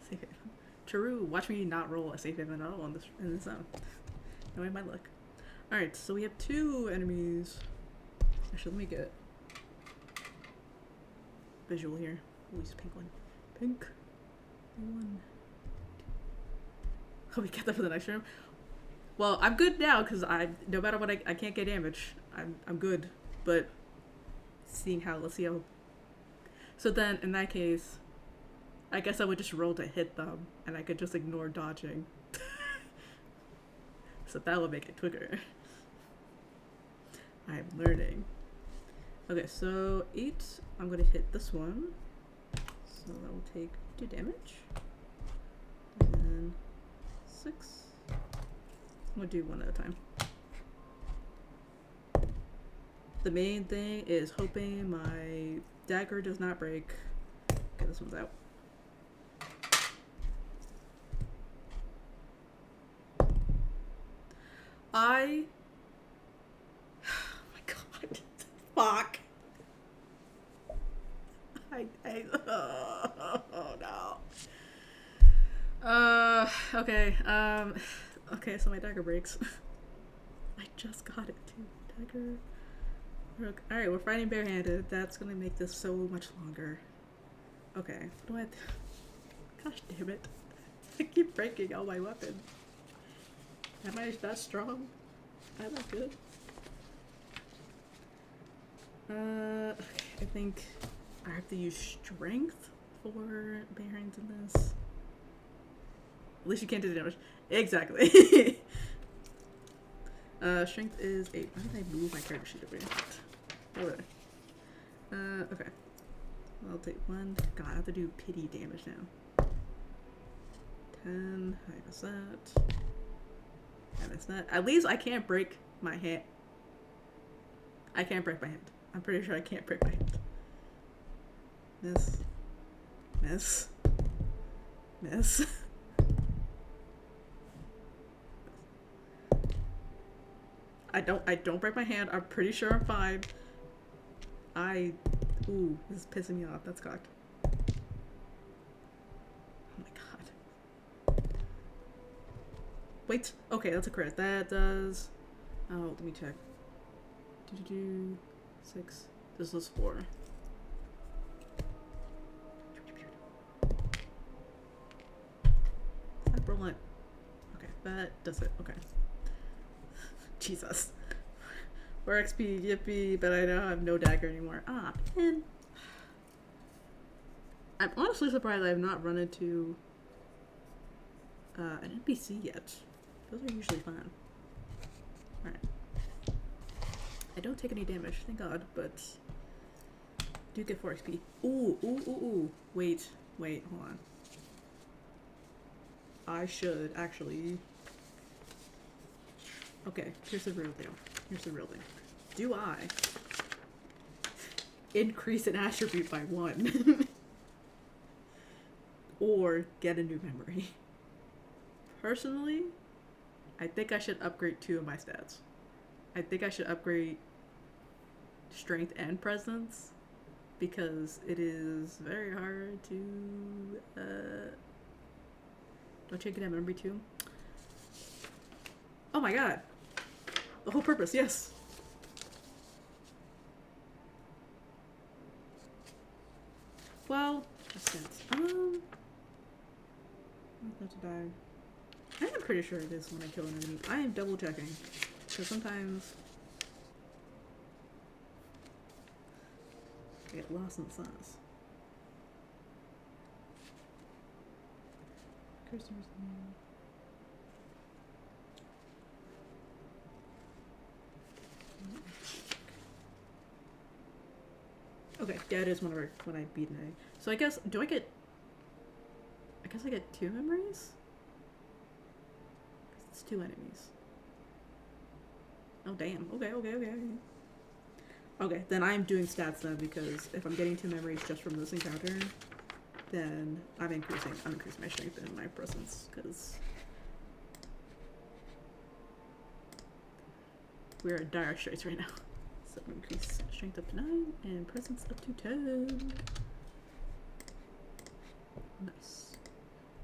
Safe haven. True, watch me not roll a safe haven at all in this zone. Knowing my luck. Alright, so we have 2 enemies. Actually, let me get visual here. Oh, he's a pink one. Pink. 1. Oh, we get that for the next room. Well, I'm good now because no matter what, I can't get damage. I'm good. But let's see how. So then, in that case, I guess I would just roll to hit them, and I could just ignore dodging. So that would make it quicker. I'm learning. Okay, so 8, I'm gonna hit this one. So that will take 2 damage. And 6. I'm gonna do 1 at a time. The main thing is hoping my dagger does not break. Okay, this one's out. Oh my god. Fuck. Oh no. Okay, okay, so my dagger breaks. I just got it too. Dagger. Alright, we're fighting barehanded. That's gonna make this so much longer. Okay, what do I do? Gosh damn it. I keep breaking all my weapons. Am I that strong? Am I that good? Okay, I think I have to use strength for Barons in this. At least you can't do the damage. Exactly. Strength is 8. Why did I move my character sheet over here? Over there. Okay. I'll take 1. God, I have to do pity damage now. 10. I miss that. I miss that. At least I can't break my hand. I can't break my hand. I'm pretty sure I can't break my hand. Miss. Miss. Miss. I don't break my hand. I'm pretty sure I'm fine. Ooh, this is pissing me off. That's cocked. Oh my god. Wait. Okay, that's a crit. That does. Oh, let me check. 6. This was 4. That brilliant. Okay, that does it. Okay. Jesus. 4 XP, yippee, but I now have no dagger anymore. Ah, man. I'm honestly surprised I have not run into an NPC yet. Those are usually fun. Alright. I don't take any damage, thank god, but do get 4 XP. Ooh. Wait, hold on. I should actually... Okay, here's the real thing. Do I increase an attribute by 1? Or get a new memory? Personally, I think I should upgrade 2 of my stats. I think I should upgrade strength and presence, because it is very hard to don't you get a memory too? Oh my god. The whole purpose, yes. Well, I'm not to die. I am pretty sure it is when I kill an enemy. I am double checking. Because sometimes I get lost in the sauce. Cursors. Okay, yeah, it is when I beat an enemy. So I guess, I guess I get 2 memories? It's 2 enemies. Oh, damn. Okay. Okay, then I'm doing stats then, because if I'm getting 2 memories just from this encounter, then I'm increasing my strength and my presence, because we're in dire straits right now. So increase strength up to 9 and presence up to 10. Nice.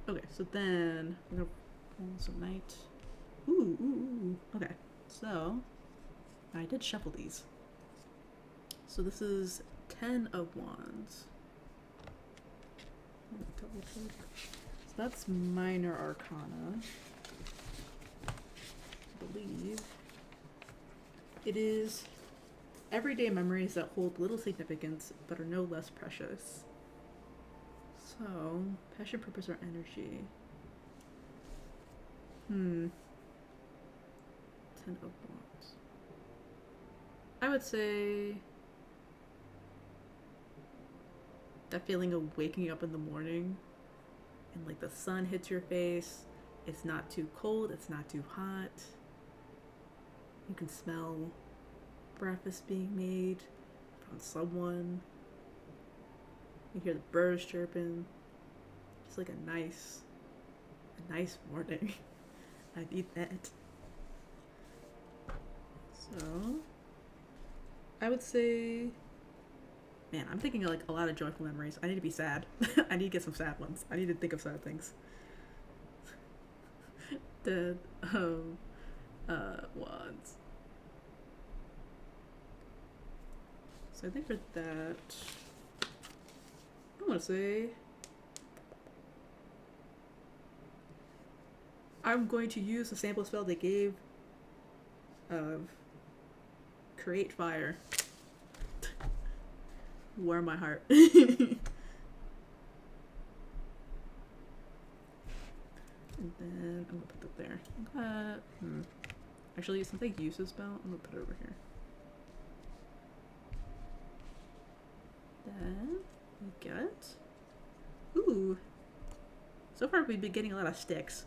Okay, so then we're gonna pull some night. Ooh. Okay, so I did shuffle these. So this is 10 of wands. Double check. So that's minor arcana. I believe it is everyday memories that hold little significance but are no less precious. So, passion, purpose, or energy. 10 of wands. I would say that feeling of waking up in the morning and like the sun hits your face. It's not too cold, it's not too hot. You can smell breakfast being made from someone. You hear the birds chirping. Just like a nice morning. I need that. So I would say, man, I'm thinking of like a lot of joyful memories. I need to be sad. I need to get some sad ones. I need to think of sad things. Dead wands. So I think for that, I want to say I'm going to use the sample spell they gave of Create Fire. Warm my heart. And then I'm gonna put that there. Actually, since I use this spell, I'm gonna put it over here. Then we get. Ooh. So far, we've been getting a lot of sticks.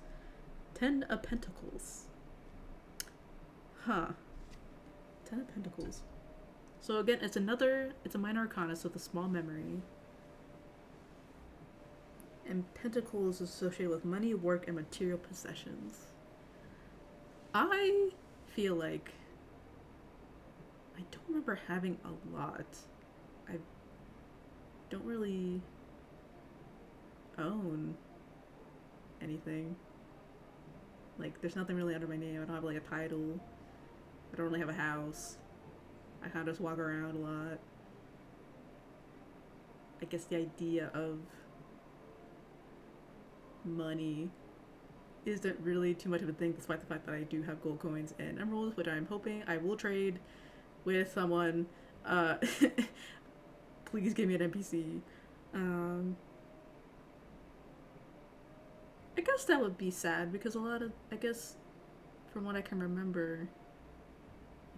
10 of Pentacles. Huh. 10 of Pentacles. So again, it's a minor arcana, so it's a small memory. And Pentacles is associated with money, work, and material possessions. I feel like I don't remember having a lot. I don't really own anything. Like, there's nothing really under my name. I don't have like a title. I don't really have a house. I kind of just walk around a lot. I guess the idea of money isn't really too much of a thing, despite the fact that I do have gold coins and emeralds, which I'm hoping I will trade with someone. Please give me an NPC. I guess that would be sad, because I guess from what I can remember,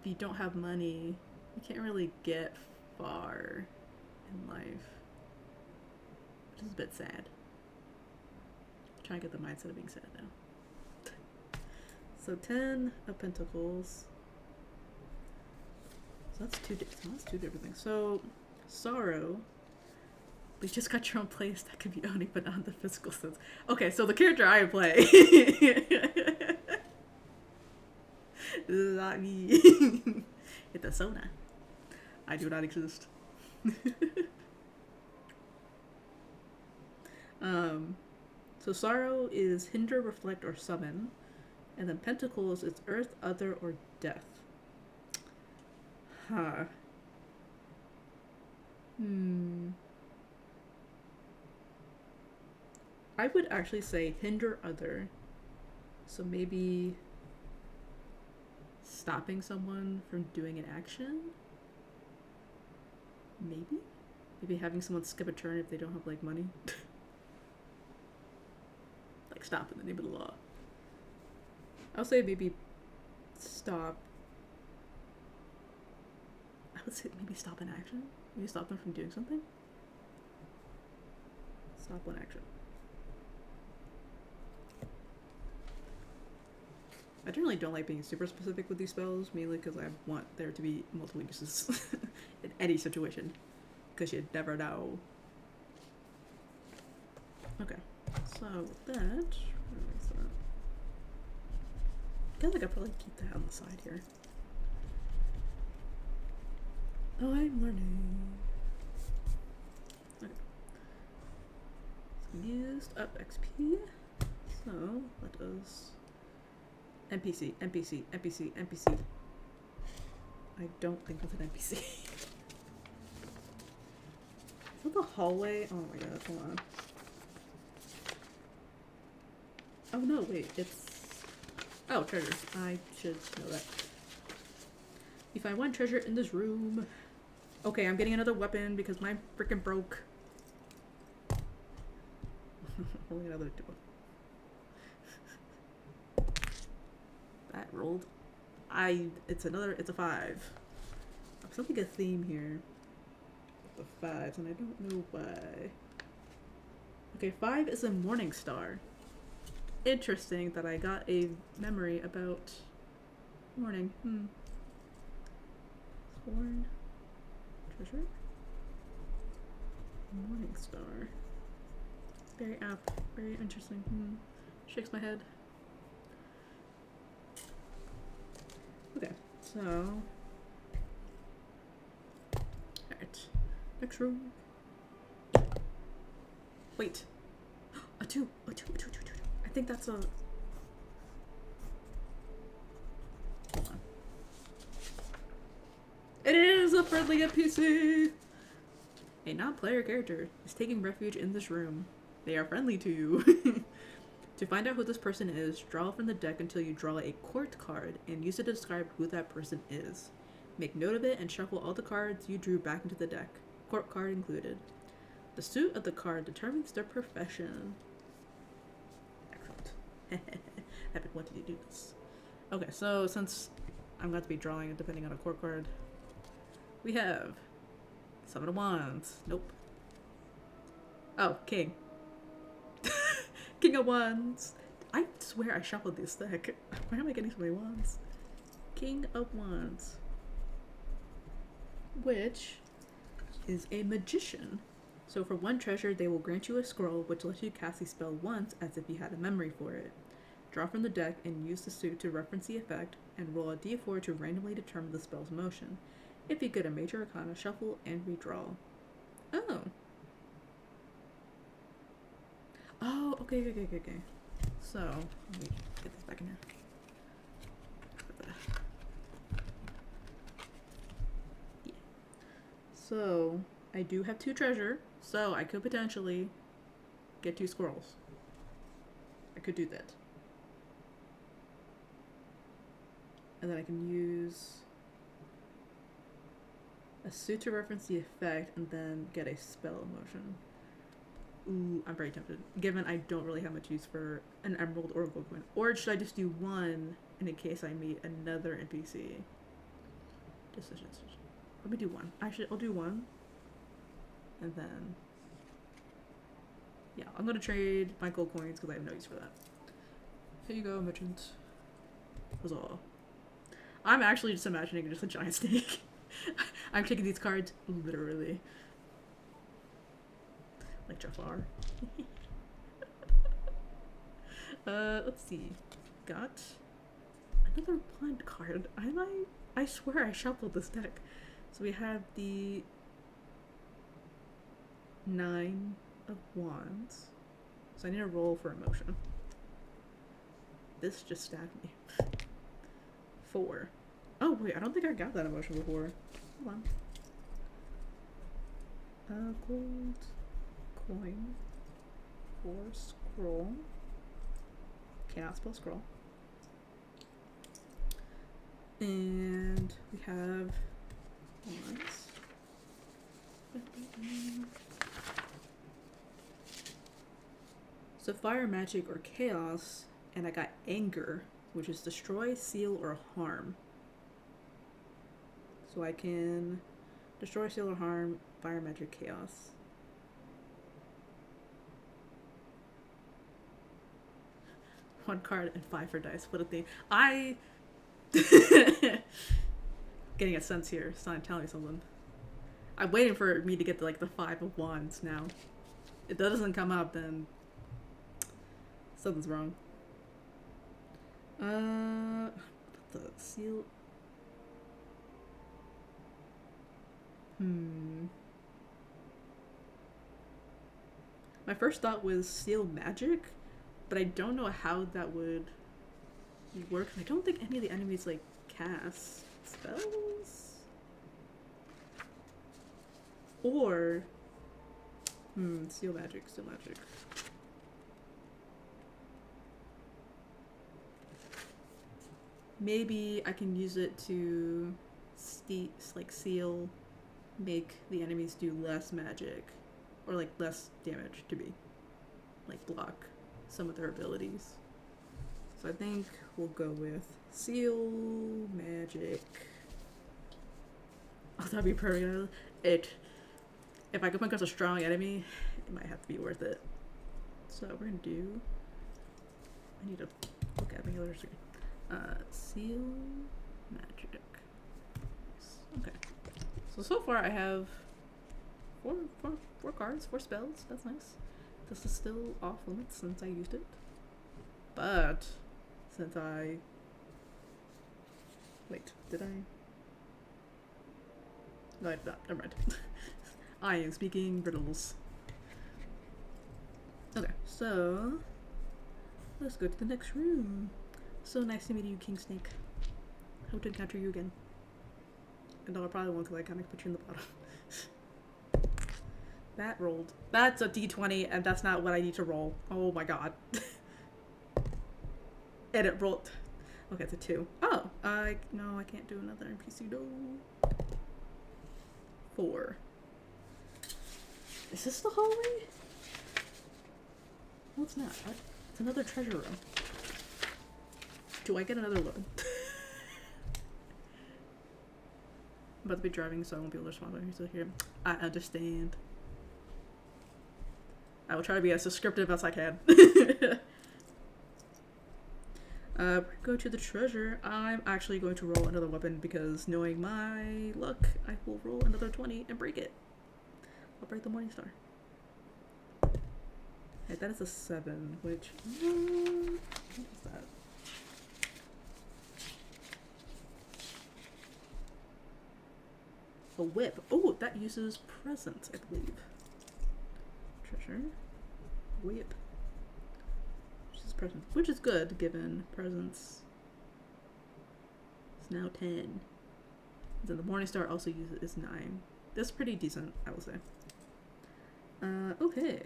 if you don't have money, you can't really get far in life, which is a bit sad. I'm trying to get the mindset of being sad now. So 10 of Pentacles. So that's two different things. So sorrow. We just got your own place that could be owning, but not in the physical sense. Okay, so the character I play. This is not me. It's a Sona. I do not exist. So sorrow is hinder, reflect, or summon. And then Pentacles is earth, other, or death. Huh. I would actually say hinder other. So maybe stopping someone from doing an action? Maybe? Maybe having someone skip a turn if they don't have, like, money? Like, stop in the name of the law. I'll say maybe stop. I would say maybe stop an action? Maybe stop them from doing something? Stop one action. I generally don't like being super specific with these spells, mainly because I want there to be multiple uses in any situation, because you never know. Okay, so with that, where is that? I feel like I probably keep that on the side here. Oh, I'm learning. Okay. So used up XP. So let us. NPC, NPC, NPC, NPC. I don't think it's an NPC. Is that the hallway? Oh my god, hold on. Oh no, wait, it's... Oh, treasure. I should know that. You find one treasure in this room. Okay, I'm getting another weapon because mine freaking broke. Only another door. That rolled. It's a 5. I'm something a theme here with the 5s, and I don't know why. Okay, 5 is a morning star. Interesting that I got a memory about morning. Sworn treasure. Morning star. Very apt. Very interesting. Shakes my head. Okay, so alright. Next room. Wait. A 2. I think that's a... Hold on. It is a friendly NPC! A non-player character is taking refuge in this room. They are friendly to you. To find out who this person is, draw from the deck until you draw a court card and use it to describe who that person is. Make note of it and shuffle all the cards you drew back into the deck, court card included. The suit of the card determines their profession. Excellent. I've been wanting to do this. Okay, so since I'm going to be drawing it depending on a court card, we have Seven of Wands. Nope. Oh, King. King of Wands. I swear I shuffled this deck. Why am I getting so many wands? King of Wands. Which is a magician. So for 1 treasure, they will grant you a scroll which lets you cast a spell once as if you had a memory for it. Draw from the deck and use the suit to reference the effect, and roll a d4 to randomly determine the spell's motion. If you get a major arcana, shuffle and redraw. Oh. Oh, okay. So, let me get this back in here. Yeah. So, I do have 2 treasure, so I could potentially get 2 scrolls. I could do that. And then I can use a suit to reference the effect and then get a spell motion. Ooh, I'm very tempted. Given I don't really have much use for an emerald or a gold coin. Or should I just do 1 in case I meet another NPC? Decisions. Let me do 1. Actually, I'll do 1. And then... yeah, I'm gonna trade my gold coins because I have no use for that. Here you go, merchant. Huzzah. I'm actually just imagining just a giant snake. I'm taking these cards literally. Like Jafar. Let's see. Got another blind card. I swear I shuffled this deck. So we have the 9 of Wands. So I need to roll for emotion. This just stabbed me. 4. Oh wait, I don't think I got that emotion before. Hold on. Gold coin for scroll. Cannot spell scroll. And we have wands. So fire, magic, or chaos, and I got anger, which is destroy, seal, or harm. So I can destroy, seal, or harm, fire, magic, chaos. One card and 5 for dice. What a thing. Getting a sense here. It's not telling me something. I'm waiting for me to get to, like, the 5 of Wands now. If that doesn't come up, then something's wrong. The seal. My first thought was seal magic, but I don't know how that would work. I don't think any of the enemies like cast spells. Or seal magic. Maybe I can use it to seal, make the enemies do less magic, or like less damage to me, like block some of their abilities. So I think we'll go with seal magic. Oh, that'd be perfect. If I come across a strong enemy, it might have to be worth it. So we're gonna do. I need to look at my other screen. Seal magic. Okay. So far I have four cards, 4 spells. That's nice. This is still off limits since I used it. But since I did I? No, I did not. Never mind. I am speaking riddles. Okay, so let's go to the next room. So nice to meet you, King Snake. Hope to encounter you again. And I probably won't, because I kind of put you in the bottom. That rolled. That's a d20, and that's not what I need to roll. Oh my god. And it rolled. Okay, it's a 2. Oh, no, I can't do another NPC. No. 4. Is this the hallway? No, it's not. It's another treasure room. Do I get another weapon? I'm about to be driving, so I won't be able to respond when he's still here. I understand. I will try to be as descriptive as I can. Go to the treasure. I'm actually going to roll another weapon because knowing my luck, I will roll another 20 and break it. I'll break the Morning Star. Okay, that is a 7, which... what is that? A whip. Oh, that uses presence, I believe. Treasure. Whip. Presence, which is good given presence is now 10. Then the Morning Star also is 9. That's pretty decent, I will say. Okay.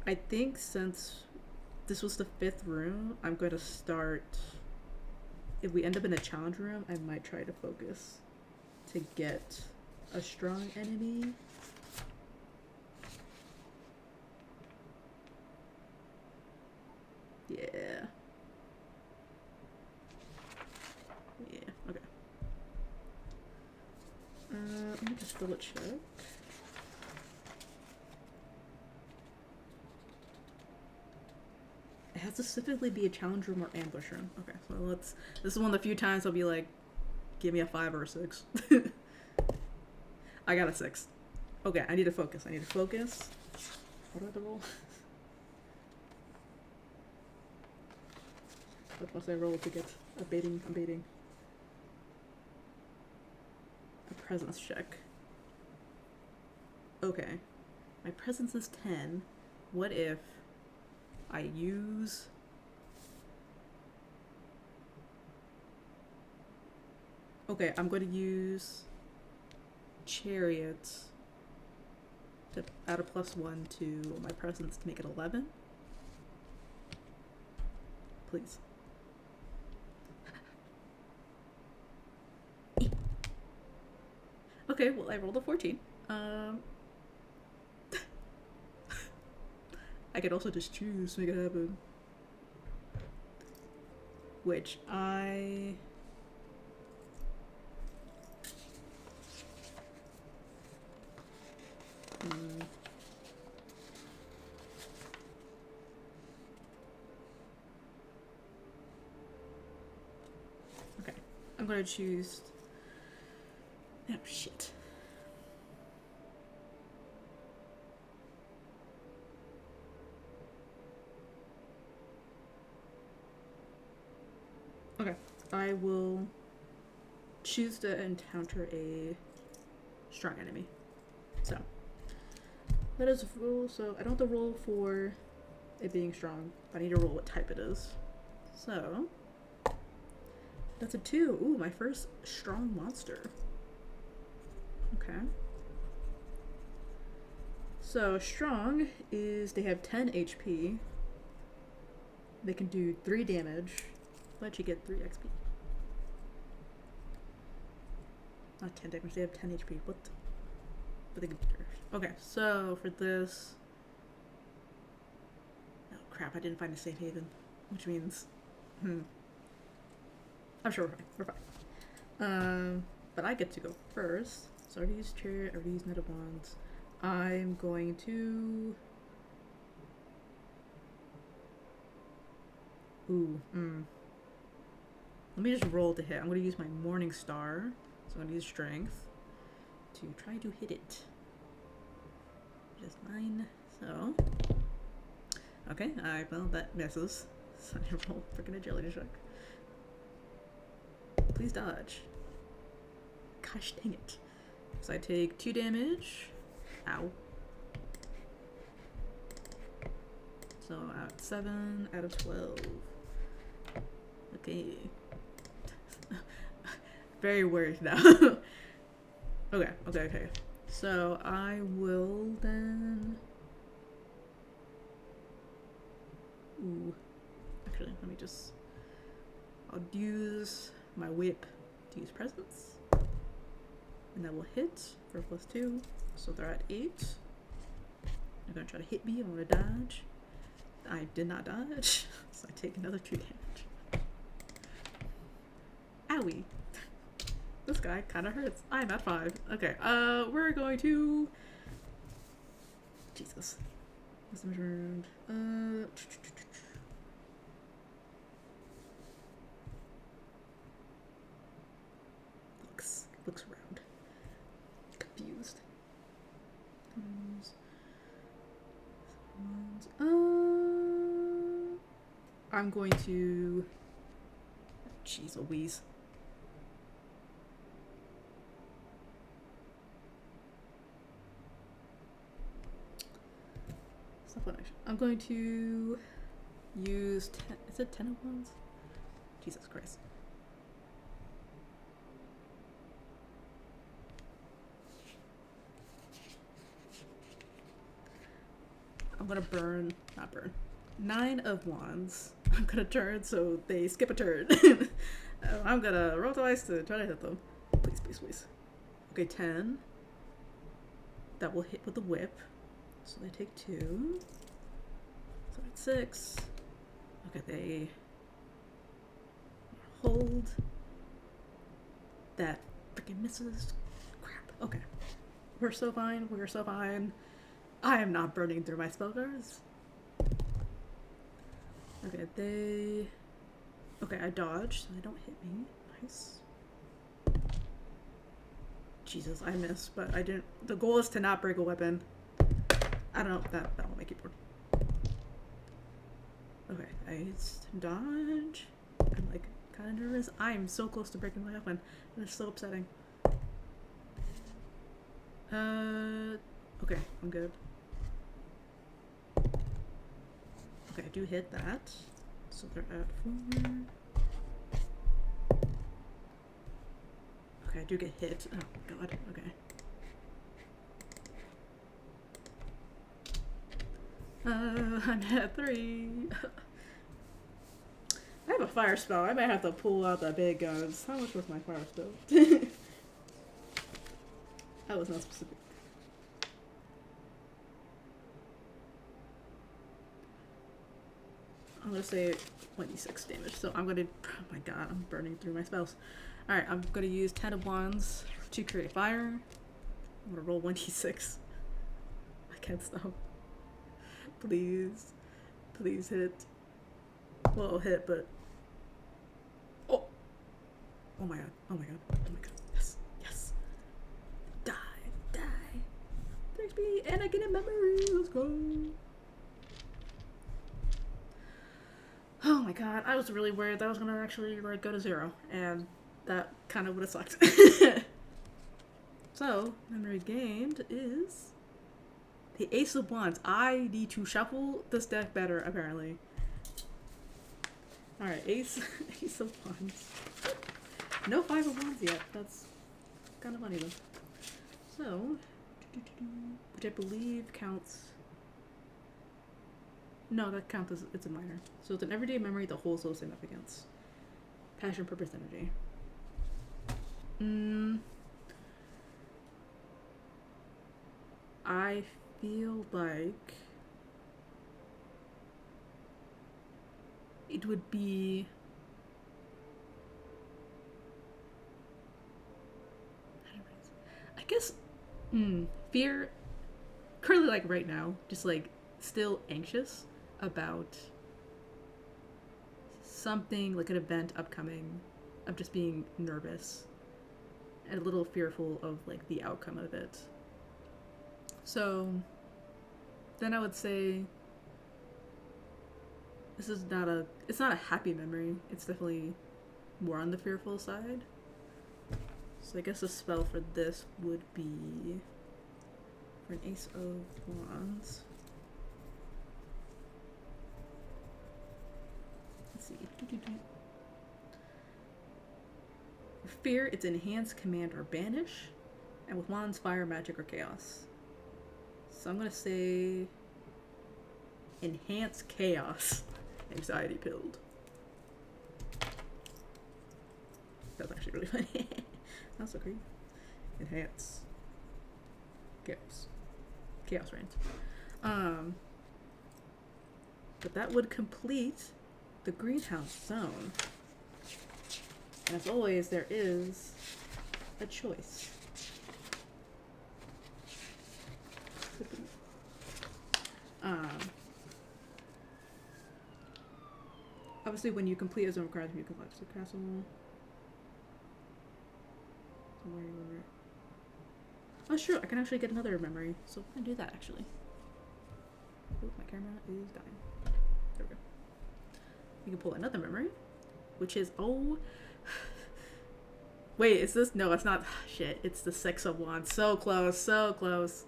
I think since this was the 5th room, I'm going to start. If we end up in a challenge room, I might try to focus to get a strong enemy. Yeah. Yeah, okay. Let me just double check. It has to specifically be a challenge room or ambush room. Okay, so let's... This is one of the few times I'll be like, give me a 5 or a 6. I got a 6. Okay, I need to focus. What do I have to roll? What must I roll to get a baiting? I'm baiting. A presence check. Okay. My presence is 10. What if I use... Okay, I'm going to use Chariot to add a +1 to my presence to make it 11. Please. Okay, well, I rolled a 14. I could also just choose to make it happen. Which I... Okay, I'm gonna choose... Oh, shit. Okay, I will choose to encounter a strong enemy. So, that is a roll. So, I don't have to roll for it being strong. I need to roll what type it is. So, that's a 2. Ooh, my first strong monster. Okay. So, strong is they have 10 HP. They can do 3 damage. But you get 3 XP. Not 10 damage, they have 10 HP. What? But they can do... Okay, so for this... Oh crap, I didn't find a safe haven. Which means... I'm sure we're fine. But I get to go first. So I already used Chariot, I already used Knight of Wands. I'm going to... Let me just roll to hit. I'm going to use my Morning Star. So I'm going to use Strength to try to hit it. Just 9. So... Okay, well, that misses. So I roll freaking agility check. Please dodge. Gosh dang it. So I take 2 damage. Ow. So at 7 out of 12. Okay. Very worried now. Okay. So I will then... Ooh. let me just... I'll use my whip to use presence. And that will hit for a +2. So they're at 8. They're gonna try to hit me. I'm gonna dodge. I did not dodge, so I take another 2 damage. Owie. This guy kind of hurts. I'm at 5. Okay, we're going to... Jesus. What's the measurement? Looks round. Confused. I'm going to... Jeez Louise. I'm going to use 10, is it 10 of wands? Jesus Christ. I'm gonna not burn, 9 of wands. I'm gonna turn so they skip a turn. I'm gonna roll twice to try to hit them. Please, please, please. Okay, 10. That will hit with the whip. So they take 2. So that's 6. Okay, they hold. That freaking misses. Crap. Okay. We're so fine. We're so fine. I am not burning through my spell cards. Okay, they... Okay, I dodge, so they don't hit me. Nice. Jesus, I missed, but I didn't... The goal is to not break a weapon. I don't know, that'll make it work. Okay, I dodge. I'm like kind of nervous. I'm so close to breaking my weapon. And it's so upsetting. Okay, I'm good. Okay, I do hit that. So they're at 4. Okay, I do get hit. Oh god, okay. I'm at 3. I have a fire spell. I might have to pull out the big guns. How much was my fire spell? That was not specific. I'm gonna say 26 damage. So I'm gonna... Oh my god, I'm burning through my spells. Alright, I'm gonna use 10 of wands to create fire. I'm gonna roll 1d6. I can't stop. Please. Please hit. Well, it'll hit, but... Oh! Oh my god. Oh my god. Oh my god. Yes. Yes. Die. Die. 3 XP and I get a memory. Let's go. Oh my god. I was really worried that I was gonna actually like go to 0. And that kind of would have sucked. So, memory gained is... the Ace of Wands. I need to shuffle this deck better, apparently. Alright, Ace of Wands. No 5 of Wands yet. That's kind of funny, though. So, which I believe counts... No, that counts as it's a minor. So it's an everyday memory the whole soul significance. Passion, purpose, energy. I feel like it would be... I guess fear, currently like right now, just like still anxious about something like an event upcoming, of just being nervous and a little fearful of like the outcome of it. So then I would say this is not a, it's not a happy memory. It's definitely more on the fearful side. So I guess the spell for this would be for an Ace of Wands. Let's see. For fear, it's enhance, command, or banish. And with wands, fire, magic, or chaos. So I'm gonna say enhance chaos. Anxiety pilled. actually really funny. That's so crazy. Enhance. Chaos. Chaos reigns. But that would complete the greenhouse zone. And as always, there is a choice. Obviously, when you complete a zone requires you can collect the castle. Somewhere over. Oh, sure, I can actually get another memory, so I'm gonna do that actually. Oh, my camera is dying. There we go. You can pull another memory, which is wait, is this? No, it's not. Shit, it's the Six of Wands. So close, so close.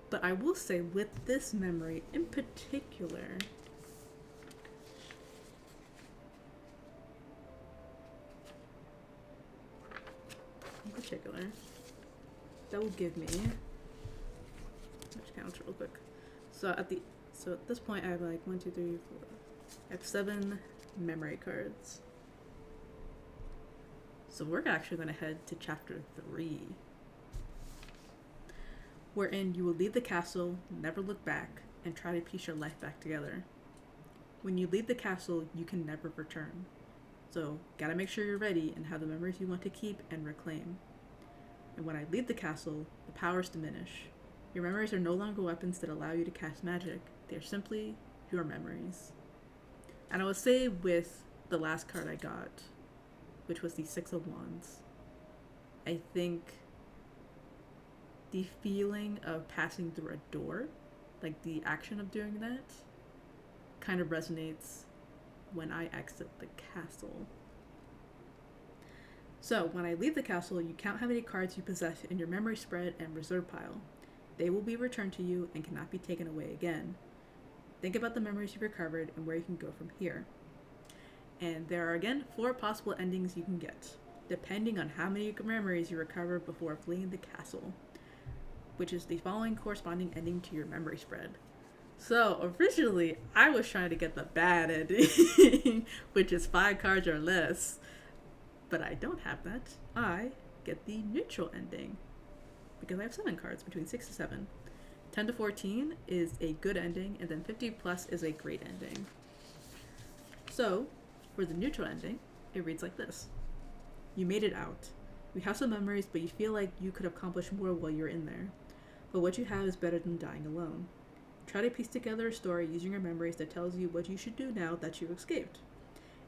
But I will say with this memory in particular, that will give me, let's count real quick. So at this point I have like 1, 2, 3, 4. I have 7 memory cards. So we're actually going to head to chapter 3. Wherein you will leave the castle, never look back, and try to piece your life back together. When you leave the castle, you can never return. So, gotta make sure you're ready and have the memories you want to keep and reclaim. And when I leave the castle, the powers diminish. Your memories are no longer weapons that allow you to cast magic. They are simply your memories. And I would say with the last card I got, which was the Six of Wands, I think the feeling of passing through a door, like the action of doing that, kind of resonates when I exit the castle. So when I leave the castle, you count how many cards you possess in your memory spread and reserve pile. They will be returned to you and cannot be taken away again. Think about the memories you've recovered and where you can go from here. And there are again 4 possible endings you can get, depending on how many memories you recover before fleeing the castle, which is the following corresponding ending to your memory spread. So originally, I was trying to get the bad ending, which is 5 cards or less, but I don't have that. I get the neutral ending, because I have 7 cards between 6 to 7. 10 to 14 is a good ending, and then 50 plus is a great ending. So, for the neutral ending, it reads like this. You made it out. You have some memories, but you feel like you could accomplish more while you're in there. But what you have is better than dying alone. Try to piece together a story using your memories that tells you what you should do now that you've escaped.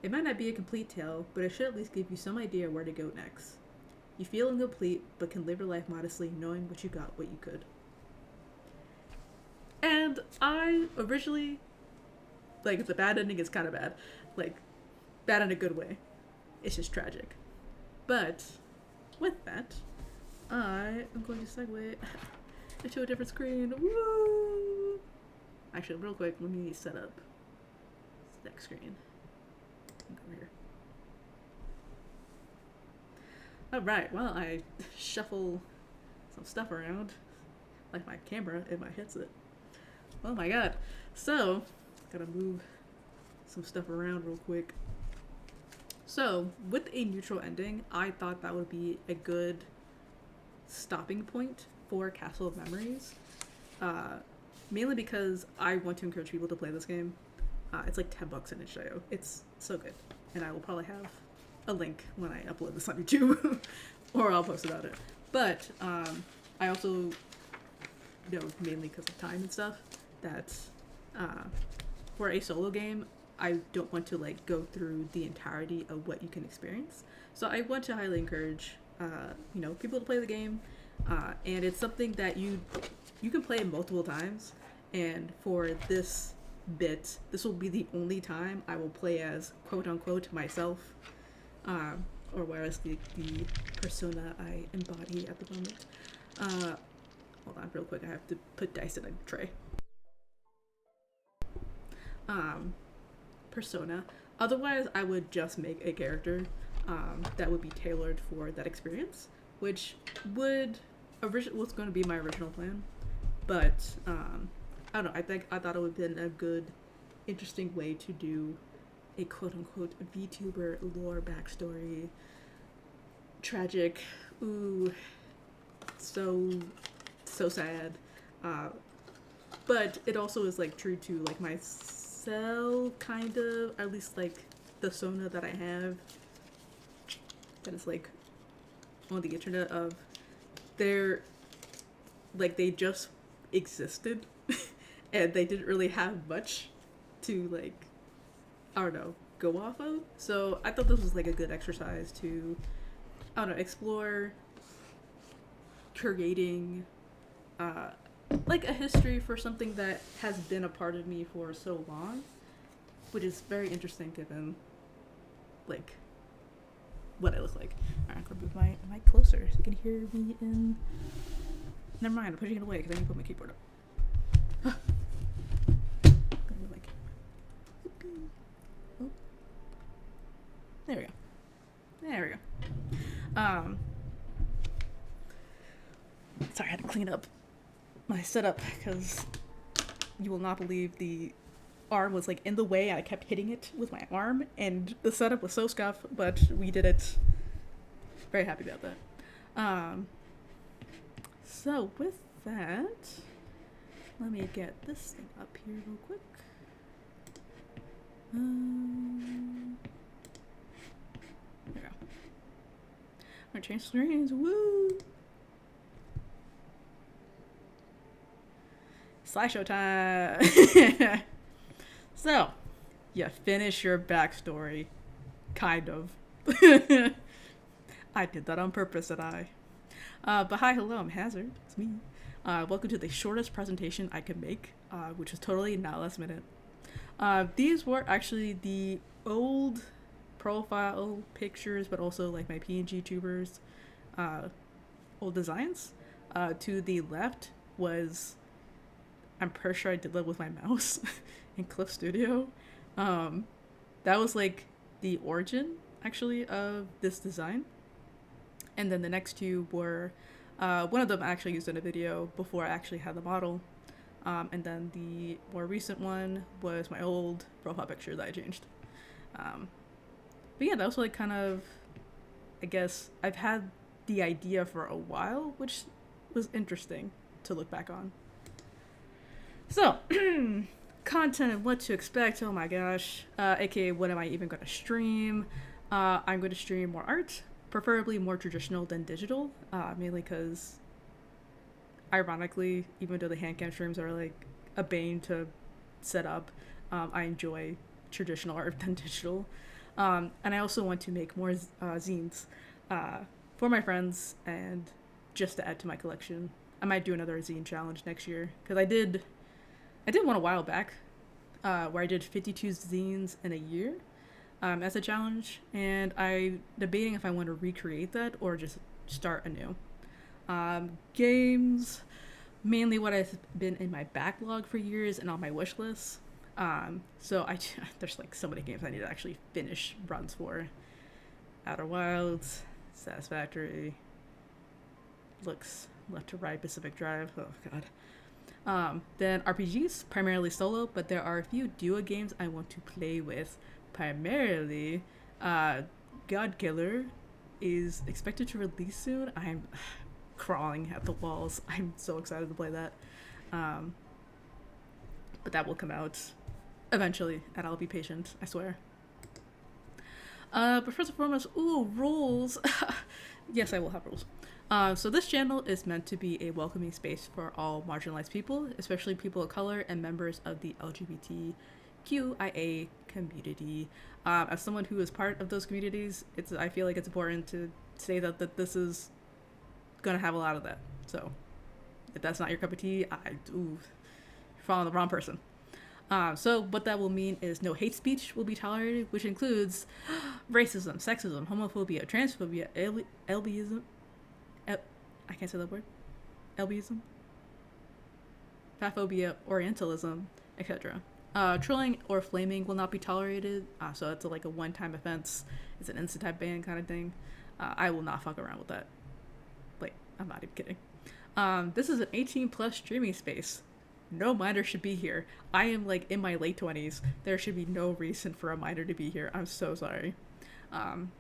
It might not be a complete tale, but it should at least give you some idea where to go next. You feel incomplete, but can live your life modestly knowing what you got, what you could. And I originally, like, the bad ending is kind of bad. Like, bad in a good way. It's just tragic. But, with that, I am going to segue into a different screen. Woo! Actually, real quick, let me set up this next screen. Over here. Alright, well, I shuffle some stuff around, like my camera and my headset. Oh my god. So, gotta move some stuff around real quick. So, with a neutral ending, I thought that would be a good stopping point for Castle of Memories. Mainly because I want to encourage people to play this game. It's like $10 in itch.io. It's so good. And I will probably have a link when I upload this on YouTube. Or I'll post about it. But I also know, mainly because of time and stuff, that for a solo game, I don't want to like go through the entirety of what you can experience. So I want to highly encourage people to play the game. And it's something that you can play multiple times. And for this bit, this will be the only time I will play as quote unquote myself, or whereas the persona I embody at the moment. Hold on real quick, I have to put dice in a tray. Persona. Otherwise, I would just make a character that would be tailored for that experience, which was going to be my original plan. But I don't know. I thought it would have been a good, interesting way to do a quote-unquote VTuber lore backstory. Tragic. Ooh, so sad. But it also is like true to like myself, kind of, at least like the Sona that I have that is like on the internet of they're like they just existed and they didn't really have much to like, I don't know, go off of. So I thought this was like a good exercise to, I don't know, explore creating like a history for something that has been a part of me for so long, which is very interesting given like what I look like. Alright, I'm gonna move my mic closer so you can hear me in. Never mind, I'm pushing it away because I need to put my keyboard up. Oh. There we go. There we go. Sorry, I had to clean up my setup because you will not believe the arm was like in the way. I kept hitting it with my arm and the setup was so scuffed, but we did it. Very happy about that. So with that, let me get this thing up here real quick. There we go. I'm gonna change screens. Woo! Slideshow time! So, you finish your backstory. Kind of. I did that on purpose, did I? But hi, hello, I'm Hazard. It's me. Welcome to the shortest presentation I could make, which was totally not last minute. These were actually the old profile pictures, but also like my PNG tubers, old designs. To the left was, I'm pretty sure I did that with my mouse in Clip Studio. That was like the origin actually of this design. And then the next two were, one of them I actually used in a video before I actually had the model. And then the more recent one was my old profile picture that I changed. But yeah, that was like kind of, I guess, I've had the idea for a while, which was interesting to look back on. So, content and what to expect, oh my gosh, aka what am I even going to stream? I'm going to stream more art, preferably more traditional than digital, mainly because, ironically, even though the handcam streams are like a bane to set up, I enjoy traditional art than digital. And I also want to make more zines for my friends and just to add to my collection. I might do another zine challenge next year, because I did one a while back where I did 52 zines in a year as a challenge, and I'm debating if I want to recreate that or just start anew. Games, mainly what has been in my backlog for years and on my wish list. So there's like so many games I need to actually finish runs for. Outer Wilds, Satisfactory, looks left to right, Pacific Drive, oh god. Then RPGs, primarily solo, but there are a few duo games I want to play with. Primarily, God Killer is expected to release soon. I'm crawling at the walls. I'm so excited to play that. But that will come out eventually, and I'll be patient, I swear. But first and foremost, rules. Yes, I will have rules. So this channel is meant to be a welcoming space for all marginalized people, especially people of color and members of the LGBTQIA community. As someone who is part of those communities, I feel like it's important to say that this is gonna have a lot of that. So if that's not your cup of tea, you're following the wrong person. So what that will mean is no hate speech will be tolerated, which includes racism, sexism, homophobia, transphobia, LBism, I can't say that word, LBism, fatphobia, orientalism, etc. Trolling or flaming will not be tolerated, so it's like a one-time offense. It's an instant type ban kind of thing. I will not fuck around with that. Like, I'm not even kidding. This is an 18 plus streaming space. no minor should be here. I am like in my late 20s. There should be no reason for a minor to be here. I'm so sorry. Um,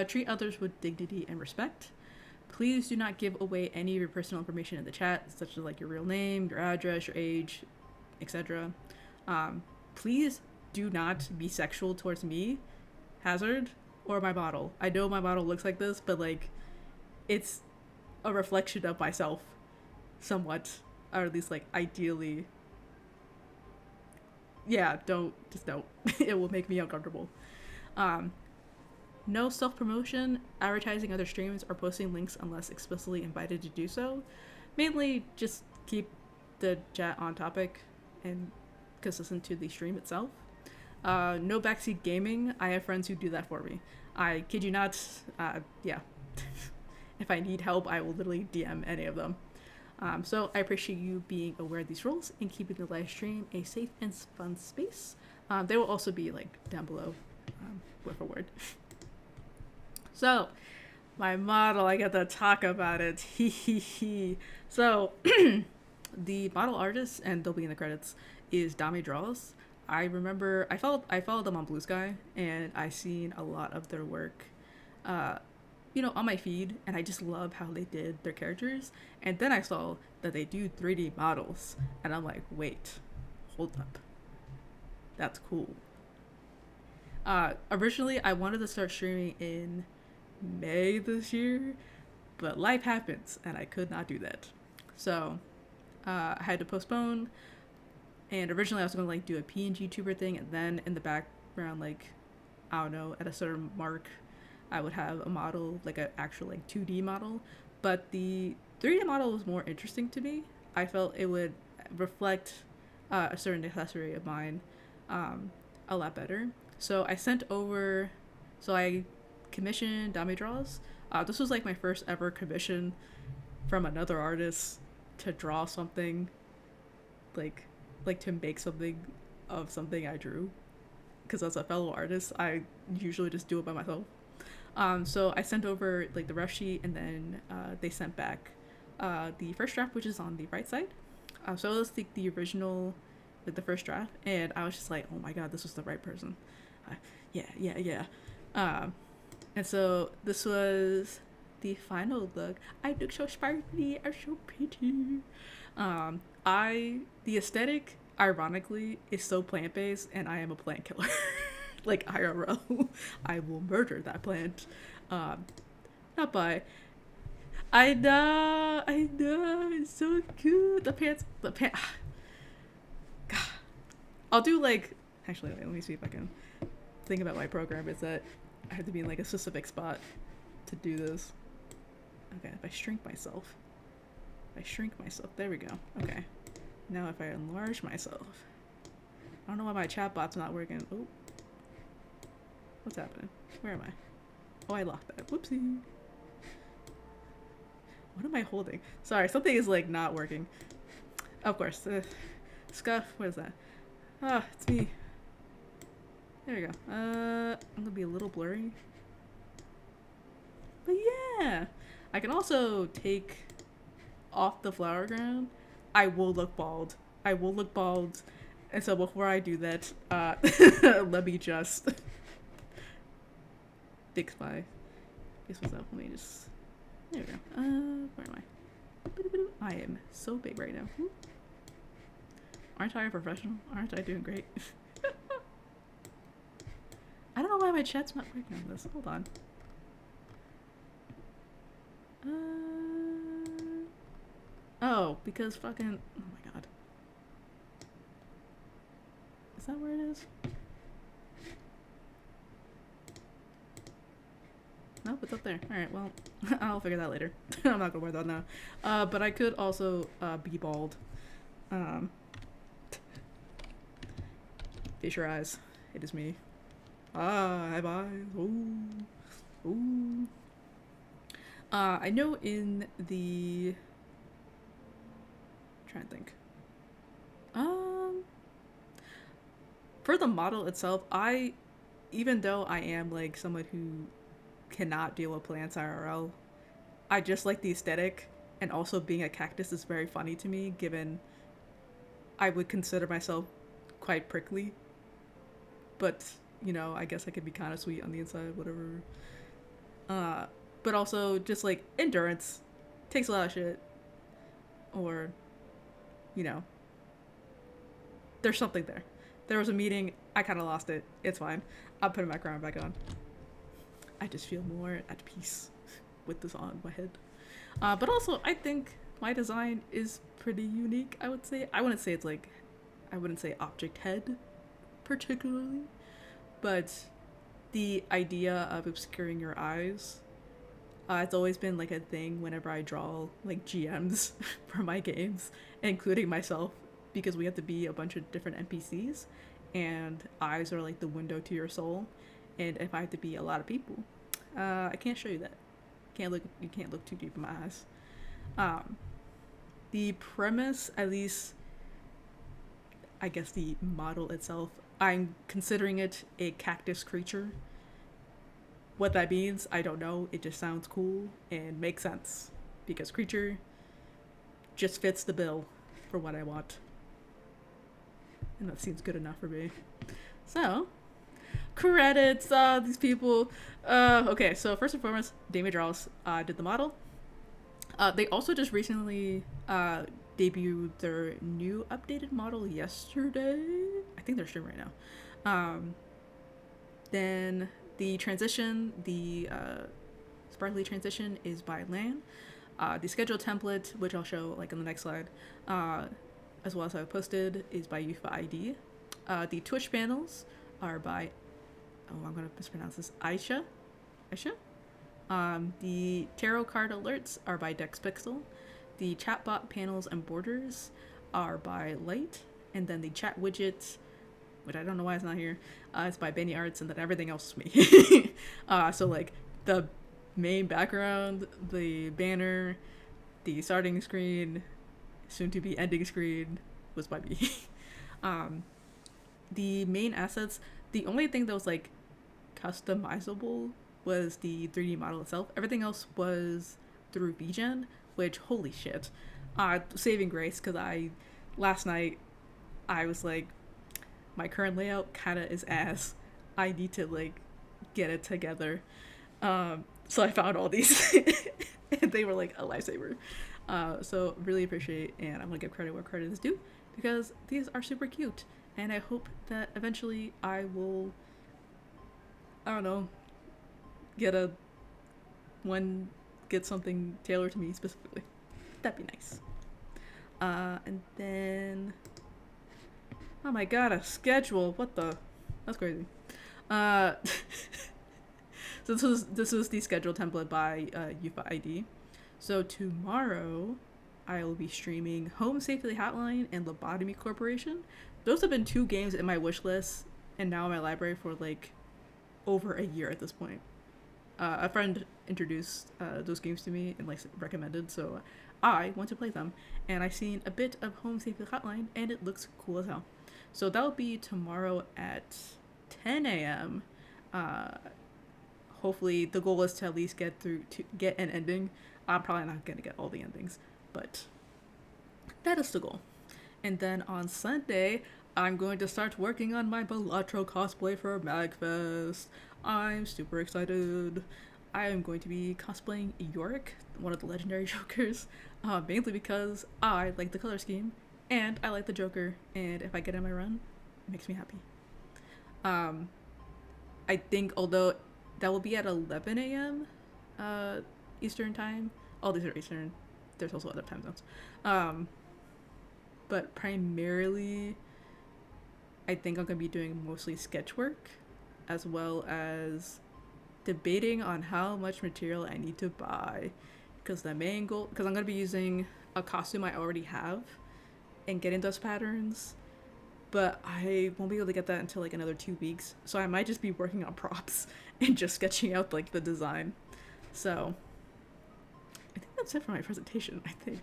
treat others with dignity and respect. Please do not give away any of your personal information in the chat, such as like your real name, your address, your age, etc. Please do not be sexual towards me, Hazard, or my bottle. I know my bottle looks like this, but like it's a reflection of myself somewhat, or at least like ideally. Yeah, don't. It will make me uncomfortable. um no self-promotion, advertising other streams, or posting links unless explicitly invited to do so. Mainly just keep the chat on topic and consistent to the stream itself. No backseat gaming. I have friends who do that for me. I kid you not. Yeah. If I need help, I will literally DM any of them. So I appreciate you being aware of these rules and keeping the live stream a safe and fun space. They will also be like down below, word for word. So, my model, I get to talk about it. Hee hee hee. So, the model artist, and they'll be in the credits, is Dami Draws. I remember I followed them on Blue Sky, and I seen a lot of their work, on my feed, and I just love how they did their characters. And then I saw that they do 3D models, and I'm like, wait, hold up, that's cool. Originally, I wanted to start streaming in May this year, but life happens, and I could not do that. So, I had to postpone. And originally I was going to like do a PNG tuber thing, and then in the background, like, I don't know, at a certain mark, I would have a model, like an actual like 2D model. But the 3D model was more interesting to me. I felt it would reflect a certain accessory of mine a lot better. So I commissioned Dami Draws. This was like my first ever commission from another artist to draw something, like to make something of something I drew, because as a fellow artist I usually just do it by myself. So I sent over like the rough sheet, and then they sent back the first draft, which is on the right side. So it was like the original, like the first draft, and I was just like, oh my god, this was the right person. Yeah. And so this was the final look. I look so sparkly, I'm so pretty. The aesthetic, ironically, is so plant-based, and I am a plant killer. Like IRL. I will murder that plant. Not by. I know, it's so cute. The pants. God. I'll do like. Actually, wait, let me see if I can think about my program. Is that I have to be in like a specific spot to do this. Okay, if I shrink myself. There we go. Okay. Now if I enlarge myself. I don't know why my chatbot's not working. Oh. What's happening? Where am I? Oh, I locked that. Whoopsie. What am I holding? Sorry, something is like not working. Of course. Scuff, what is that? Ah, it's me. There we go. I'm gonna be a little blurry. But yeah! I can also take off the flower ground. I will look bald. And so before I do that, let me just fix what's up. Let me just. There we go. Where am I? I am so big right now. Aren't I a professional? Aren't I doing great? I don't know why my chat's not working on this. Hold on. Oh, because fucking. Oh my god. Is that where it is? Nope, it's up there. Alright, well, I'll figure that later. I'm not gonna worry about that now. But I could also be bald. Face your eyes. It is me. Ah, I have eyes. Ooh. I know in the... I'm trying to think. For the model itself, even though I am like someone who cannot deal with plants IRL, I just like the aesthetic, and also being a cactus is very funny to me given I would consider myself quite prickly, but you know, I guess I could be kind of sweet on the inside, whatever. Uh, but also just like endurance takes a lot of shit, or you know, there's something there. There was a meeting, I kind of lost it. It's fine. I'm putting my crown back on. I just feel more at peace with this on my head. But also, I think my design is pretty unique. I would say. I wouldn't say it's like, I wouldn't say object head, particularly, but the idea of obscuring your eyes. It's always been like a thing whenever I draw like GMs for my games, including myself, because we have to be a bunch of different NPCs, and eyes are like the window to your soul. And if I have to be a lot of people, I can't show you that. You can't look too deep in my eyes. The premise, at least, I guess the model itself, I'm considering it a cactus creature. What that means, I don't know. It just sounds cool and makes sense because creature just fits the bill for what I want, and that seems good enough for me. So, credits. These people. Okay, so first and foremost, Damien Draws did the model. They also just recently debuted their new updated model yesterday. I think they're streaming right now. Then the transition, the sparkly transition, is by Lan. The schedule template, which I'll show like in the next slide, as well as I've posted, is by Yufa ID. The Twitch panels are by, oh, I'm gonna mispronounce this, Aisha. The tarot card alerts are by Dex Pixel. The chatbot panels and borders are by Light, and then the chat widgets, which I don't know why it's not here, it's by Benny Arts, and then everything else is me. So like the main background, the banner, the starting screen, soon to be ending screen was by me. The main assets, the only thing that was like customizable was the 3D model itself. Everything else was through VGen, which, holy shit. Saving grace, because last night, I was like, my current layout kinda is ass. I need to, like, get it together. So I found all these, and they were, like, a lifesaver. So really appreciate, and I'm gonna give credit where credit is due, because these are super cute, and I hope that eventually I will, I don't know, get something tailored to me specifically. That'd be nice. And then, oh my god, a schedule. What the? That's crazy. So this was the schedule template by Yufa ID. So tomorrow, I will be streaming Home Safely Hotline and Lobotomy Corporation. Those have been 2 games in my wish list, and now in my library for like over a year at this point. A friend introduced those games to me and like recommended, so I want to play them. And I've seen a bit of Home Safety Hotline, and it looks cool as hell. So that will be tomorrow at 10 a.m. Hopefully, the goal is to at least get an ending. I'm probably not gonna get all the endings, but that is the goal. And then on Sunday, I'm going to start working on my Balatro cosplay for MagFest. I'm super excited. I am going to be cosplaying Yorick, one of the legendary Jokers, mainly because I like the color scheme, and I like the Joker, and if I get in my run, it makes me happy. I think, although that will be at 11 a.m. Eastern time. All these are Eastern. There's also other time zones. But primarily, I think I'm going to be doing mostly sketch work, as well as debating on how much material I need to buy, because the main goal, because I'm going to be using a costume I already have and getting those patterns, but I won't be able to get that until like another 2 weeks, so I might just be working on props and just sketching out like the design. So I think that's it for my presentation. I think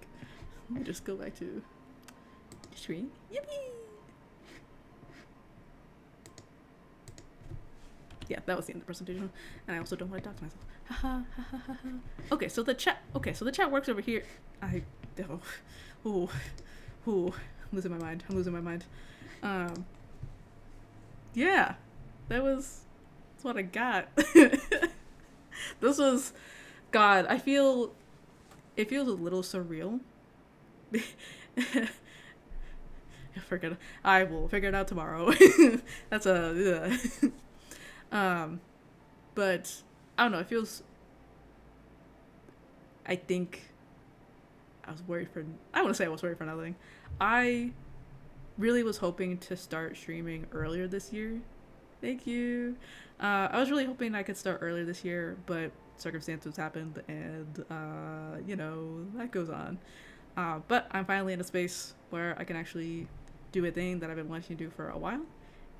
let me just go back to the screen. Yippee! Yeah, that was the end of the presentation, and I also don't want to talk to myself. Haha, ha ha ha ha. Okay, so the chat works over here. losing my mind. I'm losing my mind. Yeah, that's what I got. This was, God, it feels a little surreal. I will figure it out tomorrow. That's a, but I don't know. It feels. I think I was worried for. I want to say I was worried for nothing. I really was hoping to start streaming earlier this year. Thank you. I was really hoping I could start earlier this year, but circumstances happened, and that goes on. But I'm finally in a space where I can actually do a thing that I've been wanting to do for a while,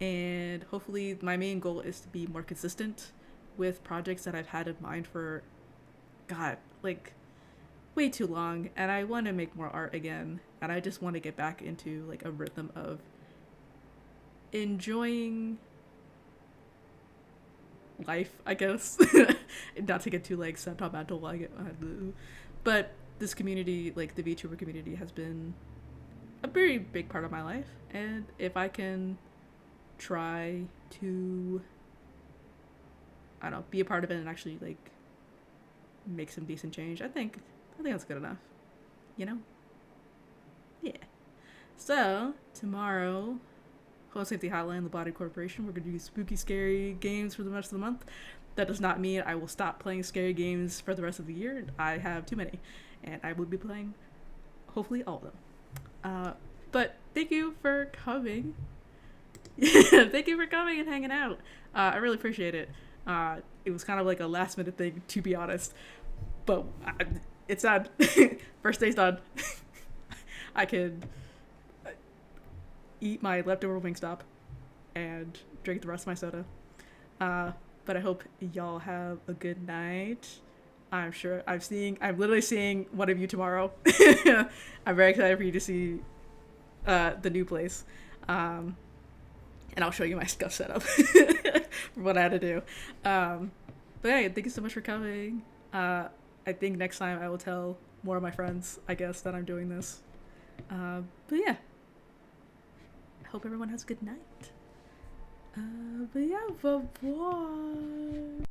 and hopefully, my main goal is to be more consistent with projects that I've had in mind for, God, like way too long, and I want to make more art again, and I just want to get back into like a rhythm of enjoying life, I guess. Not to get too like sentimental, but this community, like the VTuber community, has been a very big part of my life, and if I can try to, I don't know, be a part of it and actually like make some decent change, I think that's good enough, you know? Yeah. So tomorrow, Home Safety Hotline, the Body Corporation, we're gonna do spooky, scary games for the rest of the month. That does not mean I will stop playing scary games for the rest of the year. I have too many, and I will be playing hopefully all of them. But thank you for coming. Thank you for coming and hanging out. I really appreciate it. It was kind of like a last minute thing, to be honest, but it's done. First day's done. I can eat my leftover Wingstop and drink the rest of my soda. But I hope y'all have a good night. I'm literally seeing one of you tomorrow. I'm very excited for you to see the new place. And I'll show you my stuff set up for what I had to do. But yeah, thank you so much for coming. I think next time I will tell more of my friends, I guess, that I'm doing this. But yeah, I hope everyone has a good night. But yeah, bye-bye.